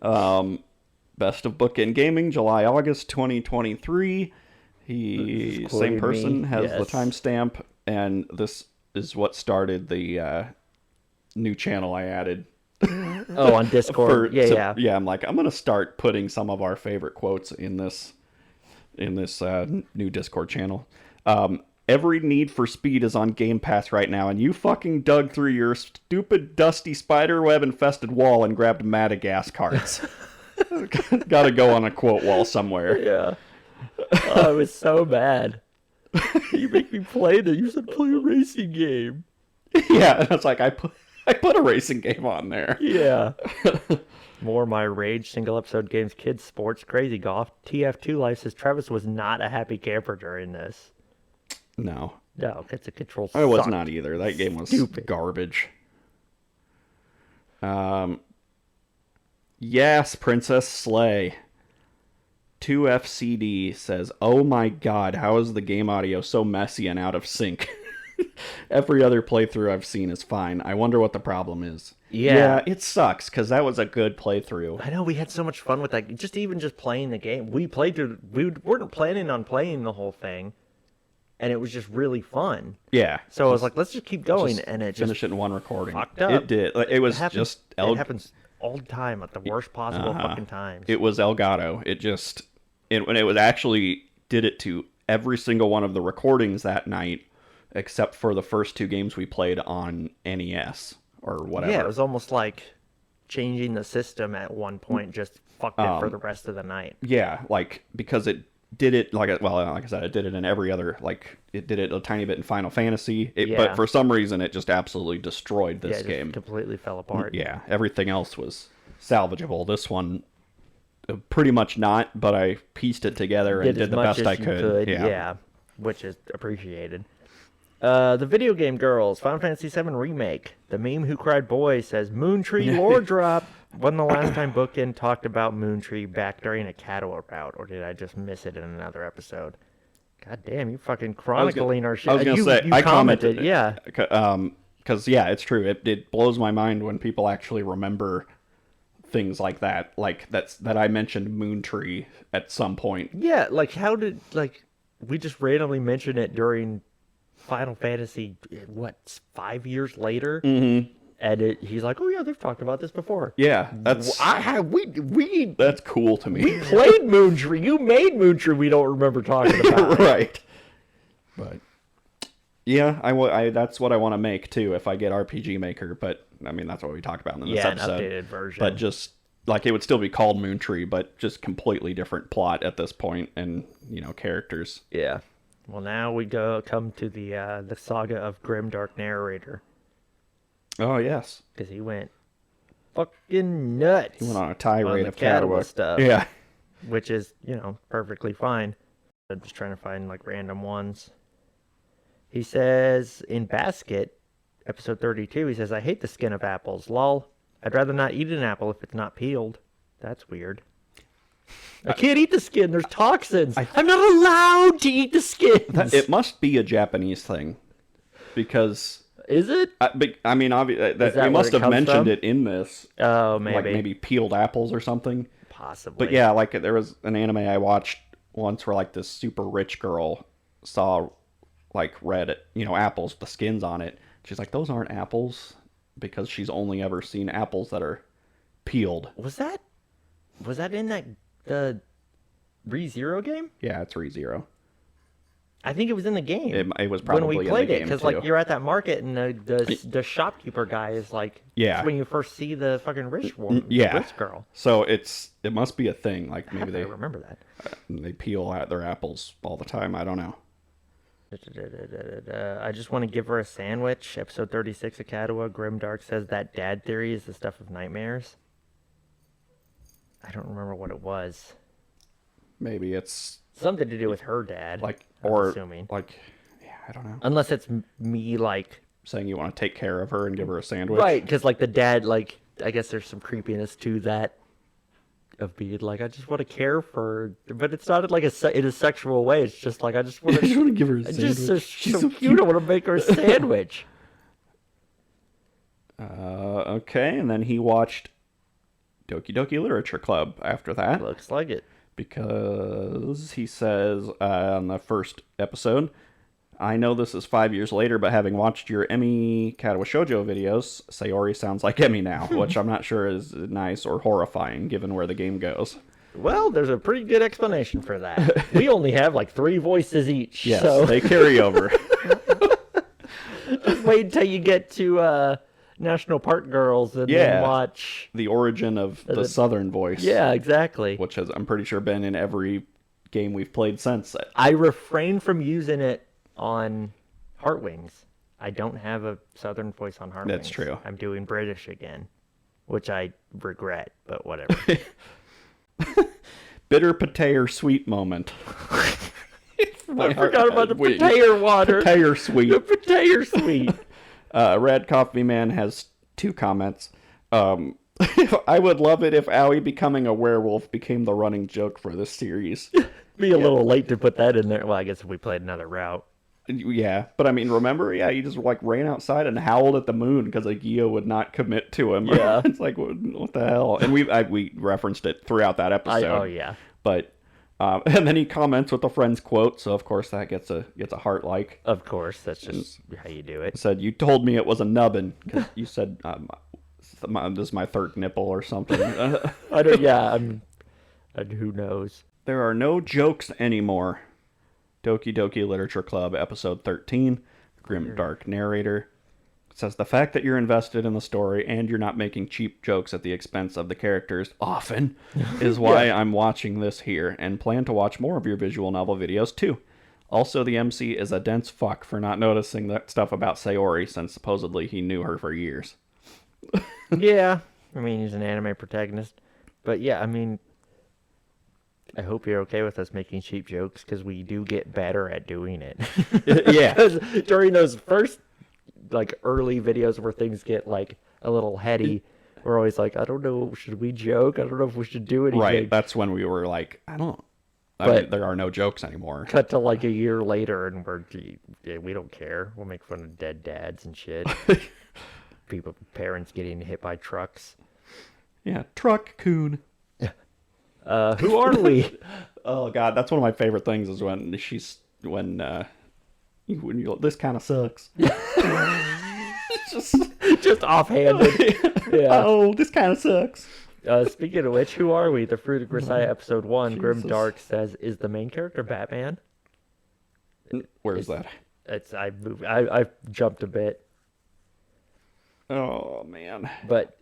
Best of Bookend Gaming, July, August 2023. Same quoting person me, has the yes. timestamp, and this is what started the new channel I added. Oh, on Discord. Yeah. Yeah, I'm like, I'm gonna start putting some of our favorite quotes in this new Discord channel. Every Need for Speed is on Game Pass right now, and you fucking dug through your stupid, dusty, spiderweb-infested wall and grabbed Madagas cards. Gotta go on a quote wall somewhere. Yeah. Oh, I was so mad. You make me play that. You said play a racing game. Yeah, and it's like, I put a racing game on there. Yeah. More My Rage, single episode games, kids, sports, crazy golf. TF2 Life says Travis was not a happy camper during this. No, No, it's a control. I was sucked. not either. That game was Stupid. garbage. Yes, Princess Slay. 2FCD says, oh my god, how is the game audio so messy and out of sync? Every other playthrough I've seen is fine. I wonder what the problem is. Yeah. It sucks, because that was a good playthrough. I know, we had so much fun with that. Just playing the game. We weren't planning on playing the whole thing, and it was just really fun. Yeah. So I was like, let's just keep going, Just and it just finish it in one recording. fucked up. It did. It was happens, just... it happens all the time at the worst possible fucking times. It was Elgato. When it was actually did it to every single one of the recordings that night, except for the first 2 games we played on NES or whatever. Yeah, it was almost like changing the system at one point just fucked it for the rest of the night. Yeah, like, because it did it, like I said, it did it in every other, like, it did it a tiny bit in Final Fantasy, but for some reason it just absolutely destroyed this It game. just completely fell apart. Yeah, everything else was salvageable. This one, pretty much not, but I pieced it together and did as the much best as I you could. Yeah, which is appreciated. The Video Game Girls, Final Fantasy VII Remake. The meme Who Cried Boy says, Moontree lore drop. When the last time Bookend talked about Moontree back during a Catawa route, or did I just miss it in another episode? God damn, you fucking chronicling our shit. I was going to say, you I commented, yeah. Because, yeah, it's true. It blows my mind when people actually remember things like that. Like, that I mentioned Moontree at some point. Yeah, like, how did, like, we just randomly mentioned it during Final Fantasy, 5 years later? Mm-hmm. And he's like, oh yeah, they've talked about this before. Yeah, that's... That's cool to me. We played Moontree. You made Moontree we don't remember talking about. Right. But... yeah, I that's what I want to make, too, if I get RPG Maker. But, I mean, that's what we talked about in this episode. An updated version. But just, like, it would still be called Moontree, but just completely different plot at this point and, characters. Yeah. Well, now we come to the saga of Grimdark Narrator. Oh, yes. Because he went fucking nuts. He went on a tirade of Catawa Catawa stuff. Yeah. Which is, perfectly fine. I'm just trying to find, like, random ones. He says, in Basket, episode 32, he says, I hate the skin of apples. Lol. I'd rather not eat an apple if it's not peeled. That's weird. I can't eat the skin. There's toxins. I'm not allowed to eat the skins. It must be a Japanese thing. Because... Is it? I mean, obviously, that they must where it have comes mentioned from? it in this. Oh, maybe. Like, maybe peeled apples or something. Possibly. But yeah, like, there was an anime I watched once where, like, this super rich girl saw, like, red, apples with the skins on it. She's like, those aren't apples, because she's only ever seen apples that are peeled. Was that in the ReZero game? Yeah, it's ReZero. I think it was in the game. It was probably when we played in the it, game, because like you're at that market and the shopkeeper guy is like, yeah, that's when you first see the fucking rich woman, rich girl. So it must be a thing. Like maybe they remember that they peel out their apples all the time. I don't know. I just want to give her a sandwich. Episode 36 of Catawa. Grimdark says that dad theory is the stuff of nightmares. I don't remember what it was. Maybe it's something to do with her dad. Like, I'm assuming. Like, yeah, I don't know. Unless it's me, like saying you want to take care of her and give her a sandwich, right? Because like the dad, like I guess there's some creepiness to that of being like, I just want to care for her, but it's not like in a sexual way. It's just like I just want to give her a sandwich. Just she's so cute. I want to make her a sandwich. Okay, and then he watched Doki Doki Literature Club after that. Looks like it. Because he says on the first episode, I know this is 5 years later, but having watched your Emi Katawa Shoujo videos, Sayori sounds like Emi now, which I'm not sure is nice or horrifying given where the game goes. Well, there's a pretty good explanation for that. We only have like 3 voices each. Yes, so. they carry over. Just wait until you get to National Park Girls and then watch the origin of the Southern voice. Yeah, exactly. Which has, I'm pretty sure, been in every game we've played since. I refrain from using it on Heartwings. I don't have a Southern voice on Heartwings. That's true. I'm doing British again, which I regret, but whatever. Bitter potato sweet moment. I forgot about the potato water. Potato sweet. The potato sweet. Rad Coffee Man has 2 comments. I would love it if Aoi becoming a werewolf became the running joke for this series. Be a little late to put that in there. Well, I guess if we played another route. Yeah, but I mean, remember? Yeah, he just like ran outside and howled at the moon because like Gio would not commit to him. Yeah, it's like what the hell? And we referenced it throughout that episode. Oh yeah. But and then he comments with a friend's quote, so of course that gets a heart like. Of course, that's just how you do it. Said you told me it was a nubbin because you said this is my third nipple or something. I don't. Yeah, and who knows? There are no jokes anymore. Doki Doki Literature Club, episode 13. Grim Dark Narrator. It says, the fact that you're invested in the story and you're not making cheap jokes at the expense of the characters, often, is why I'm watching this here, and plan to watch more of your visual novel videos, too. Also, the MC is a dense fuck for not noticing that stuff about Sayori, since supposedly he knew her for years. Yeah, I mean, he's an anime protagonist. But yeah, I mean, I hope you're okay with us making cheap jokes, because we do get better at doing it. Yeah. 'Cause during those first, like, early videos where things get, like, a little heady, we're always like, I don't know, should we joke? I don't know if we should do anything. Right, that's when we were like, I mean, there are no jokes anymore. Cut to, like, a year later, and we don't care. We'll make fun of dead dads and shit. Parents getting hit by trucks. Yeah, Truck Coon. Who are we? Oh god, that's one of my favorite things is when you this kind of sucks. Just offhanded. Yeah. Oh, this kind of sucks. Speaking of which, who are we? The Fruit of Grisaya episode 1. Grim Jesus. Dark says, is the main character Batman? Where's that? I jumped a bit. Oh man. But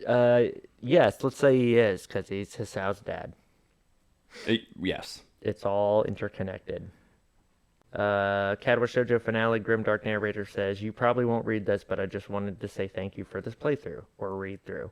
yes, let's say he is, because he's Hisao's dad. Yes. It's all interconnected. Cadwa Shoujo finale, Grim Dark Narrator says, you probably won't read this, but I just wanted to say thank you for this playthrough, or read-through.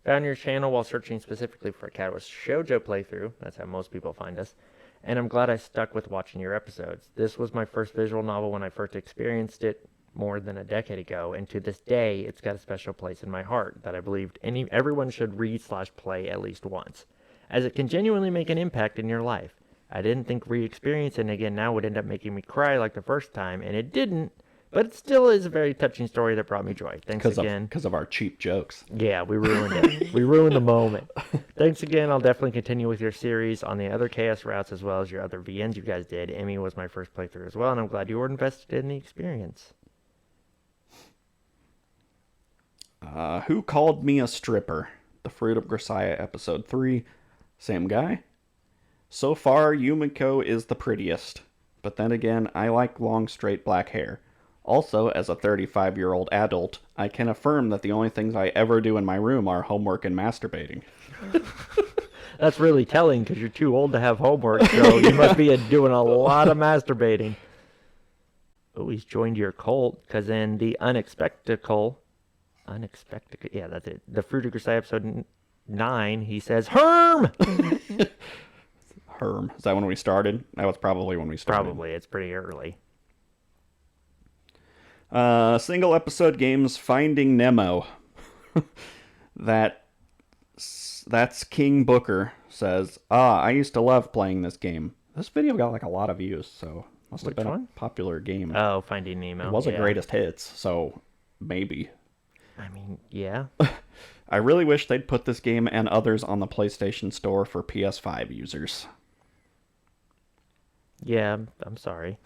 Found your channel while searching specifically for a Cadwa Shoujo playthrough, that's how most people find us, and I'm glad I stuck with watching your episodes. This was my first visual novel when I first experienced it more than a decade ago, and to this day, it's got a special place in my heart that I believed everyone should read/play at least once, as it can genuinely make an impact in your life. I didn't think re-experiencing it again now would end up making me cry like the first time, and it didn't, but it still is a very touching story that brought me joy. Thanks again. Because of our cheap jokes. Yeah, we ruined it. We ruined the moment. Thanks again. I'll definitely continue with your series on the other Chaos routes as well as your other VNs you guys did. Emmy was my first playthrough as well, and I'm glad you were invested in the experience. Who Called Me a Stripper? The Fruit of Grisaya episode 3. Same guy. So far, Yumiko is the prettiest. But then again, I like long, straight black hair. Also, as a 35-year-old adult, I can affirm that the only things I ever do in my room are homework and masturbating. That's really telling, because you're too old to have homework, so you must be doing a lot of masturbating. Oh, he's joined your cult, because in the Unexpected, yeah, that's it. The Fruit of Grisaya episode 9, he says, Herm! Herm. Is that when we started? That was probably when we started. Probably. It's pretty early. Single episode games Finding Nemo. That's King Booker says, I used to love playing this game. This video got like a lot of views, so must have been a popular game. Oh, Finding Nemo. It wasn't greatest hits, so maybe. I mean, yeah. I really wish they'd put this game and others on the PlayStation Store for PS5 users. Yeah, I'm sorry.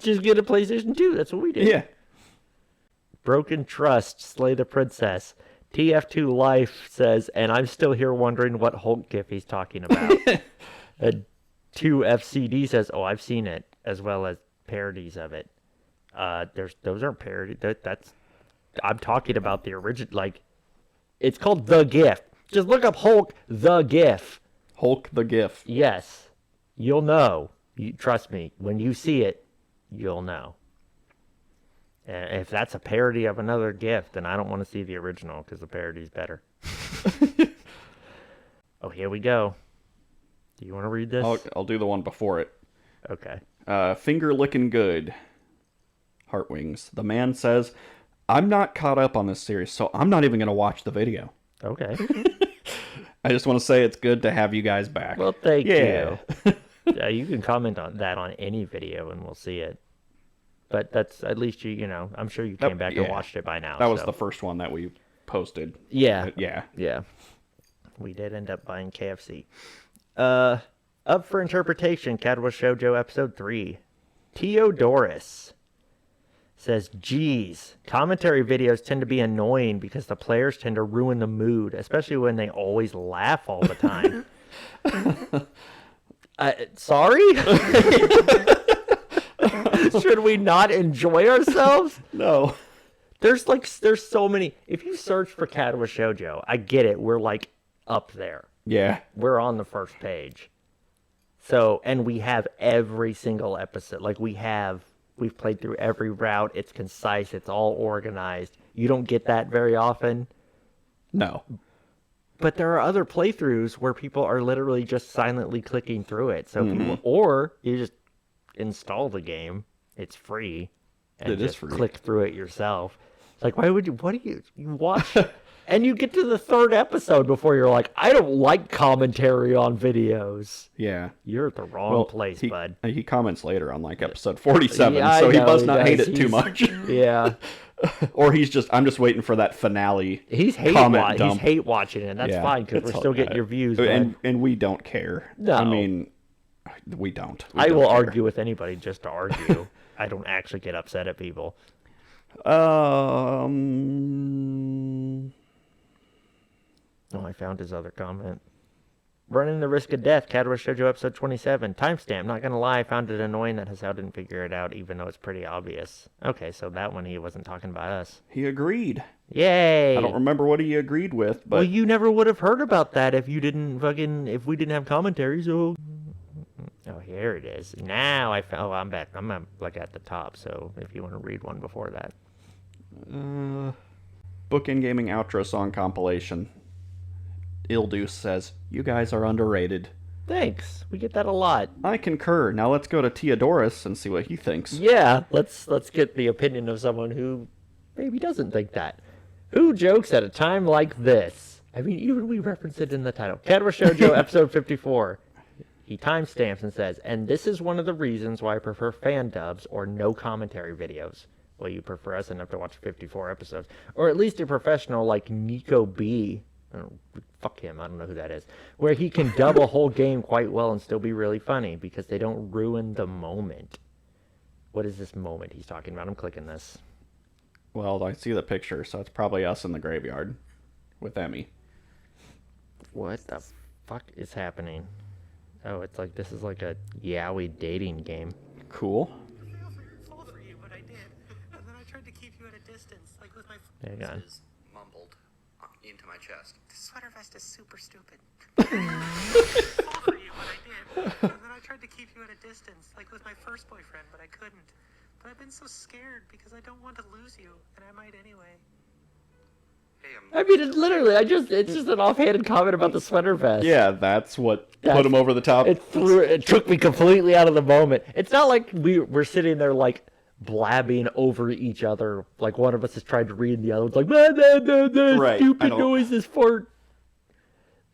Just get a PlayStation 2. That's what we did. Yeah. Broken Trust, Slay the Princess. TF2 Life says, and I'm still here wondering what Hulk gif he's talking about. 2FCD says, oh, I've seen it, as well as parodies of it. Those aren't parodies. I'm talking about the original, like, it's called The GIF. Just look up Hulk the GIF. Hulk the GIF. Yes. You'll know. Trust me. When you see it, you'll know. And if that's a parody of another GIF, then I don't want to see the original, because the parody's better. Oh, here we go. Do you want to read this? I'll do the one before it. Okay. Finger licking good. Heartwings. The man says, I'm not caught up on this series, so I'm not even going to watch the video. Okay. I just want to say it's good to have you guys back. Well, thank you. Yeah, you can comment on that on any video, and we'll see it. But that's, at least you know, I'm sure you came back and watched it by now. That was the first one that we posted. Yeah. Yeah. We did end up buying KFC. Up for interpretation, Cadwa Shoujo episode 3. Theodoris says, geez, commentary videos tend to be annoying because the players tend to ruin the mood, especially when they always laugh all the time. Sorry? Should we not enjoy ourselves? No. There's so many. If you search for Katwa Shoujo, I get it. We're like up there. Yeah. We're on the first page. So, and we have every single episode. Like we've played through every route. It's concise. It's all organized. You don't get that very often. No. But there are other playthroughs where people are literally just silently clicking through it. So people, or you just install the game. It's free. And It is just free. click through it yourself. Like, why would you? What do you watch? And you get to the third episode before you're like, I don't like commentary on videos. Yeah. You're at the wrong place, he, bud. He comments later on like episode 47, Yeah, so I he know, must not hate does. it too much. Yeah, Or I'm just waiting for that finale. he's comment dump. he's hate watching it. And that's Yeah, fine because it's we're all still getting right. your views. And we don't care. No. I mean, we don't. We I don't will care. argue with anybody just to argue. I don't actually get upset at people. Um. Oh, I found his other comment. Running the risk of death, Katwa Shoujo episode 27. Timestamp, not gonna lie, I found it annoying that Hasao didn't figure it out, even though it's pretty obvious. Okay, so that one he wasn't talking about us. He agreed. Yay! I don't remember what he agreed with, but Well, you never would have heard about that if we didn't have commentaries. Oh, here it is. Now I found. Oh, I'm back. I'm like at the top. So if you want to read one before that. Bookend Gaming outro song compilation. Ilduce says, "You guys are underrated." Thanks. We get that a lot. I concur. Now let's go to Theodorus and see what he thinks. Yeah, let's get the opinion of someone who maybe doesn't think that. Who jokes at a time like this? I mean, even we reference it in the title. Katwa Shoujo, episode 54. He timestamps and says, and this is one of the reasons why I prefer fan dubs or no commentary videos. Well, you prefer us enough to watch 54 episodes. Or at least a professional like Nico B. Fuck him, I don't know who that is. Where he can dub a whole game quite well and still be really funny because they don't ruin the moment. What is this moment he's talking about? I'm clicking this. Well, I see the picture, so it's probably us in the graveyard with Emmy. What the fuck is happening? Oh, it's like this is like a yaoi dating game. Cool. Fall for you, but I did. And then I tried to keep you at a distance, like with my. There you go. Is mumbled into my chest. This sweater vest is super stupid. Fall for you, but I did. And then I tried to keep you at a distance, like with my first boyfriend, but I couldn't. But I've been so scared because I don't want to lose you, and I might anyway. Hey, I mean, it's just an offhanded comment about the sweater vest. Yeah, that's what That's- put him over the top. It took me completely out of the moment. It's not like we're sitting there like blabbing over each other, like one of us is trying to read and the other one's like, blah, blah, blah, blah, Right, I stupid don't- noises for,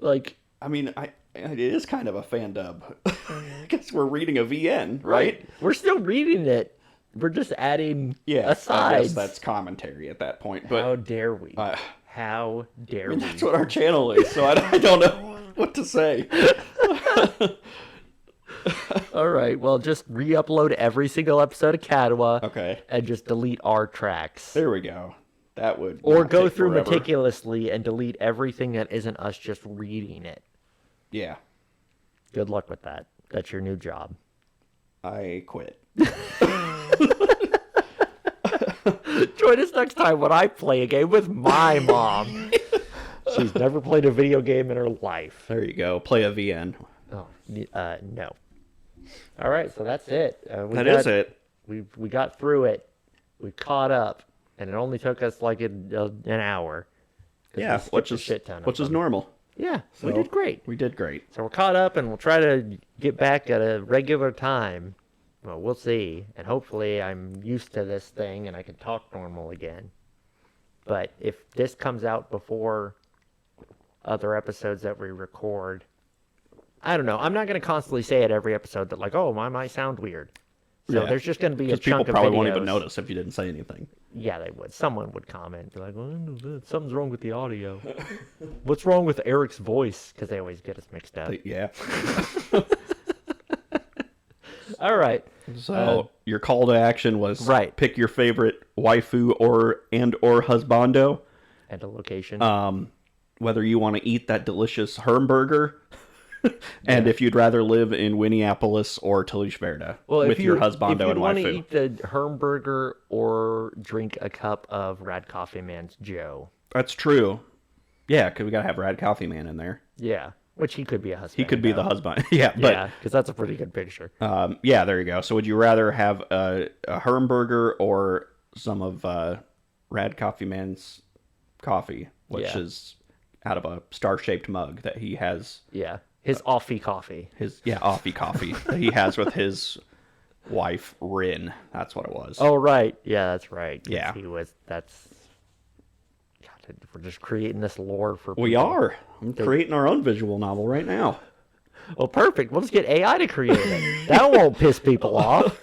like, I mean, it is kind of a fan dub. I guess we're reading a VN, right? We're still reading it. We're just adding Yeah, asides. I guess that's commentary at that point. But How dare we? uh, How dare I mean, we? that's what our channel is, so I don't know what to say. All right, well, just re-upload every single episode of Katwa. Okay, And just delete our tracks. there we go. That would Or not go take through forever. meticulously and delete everything that isn't us just reading it. Yeah, Good luck with that. That's your new job. I quit. Join us next time when I play a game with my mom. She's never played a video game in her life. There you go. Play a VN. Oh, no. All right, so that's it. That is it. We got through it. We caught up, and it only took us like an hour. 'Cause we Yeah, skipped which a is shit ton of which is them. normal. Yeah, we So, did great. We did great. So we're caught up, and we'll try to get back at a regular time. Well, we'll see. And hopefully I'm used to this thing and I can talk normal again. But if this comes out before other episodes that we record, I don't know. I'm not going to constantly say at every episode that, like, oh, I might sound weird. So Yeah. there's just going to be a Because people chunk of probably videos. won't even notice if you didn't say anything. Yeah, they would. Someone would comment. Be like, well, something's wrong with the audio. What's wrong with Eric's voice? Because they always get us mixed up. Yeah. All right. So your call to action was Right. pick your favorite waifu or husbando. And a location. Whether you want to eat that delicious Hermburger And if you'd rather live in Winneapolis or Tillyshverda with your husbando and want to waifu. eat the Hermburger or drink a cup of Rad Coffee Man's Joe. That's true. Yeah, because we got to have Rad Coffee Man in there. Yeah, which he could be a husband. He could be the husband. Yeah, but Yeah, because that's a pretty good picture. yeah, there you go. So would you rather have a Hermburger or some of Rad Coffee Man's coffee, which Yeah. is out of a star-shaped mug that he has, Yeah, his Offie coffee. his Offie coffee that he has with his wife, Rin. That's what it was. Oh, right. Yeah, that's right. 'Cause Yeah. That's... God, we're just creating this lore for We people. are. I'm creating our own visual novel right now. Well, perfect. We'll just get AI to create it. That won't piss people off.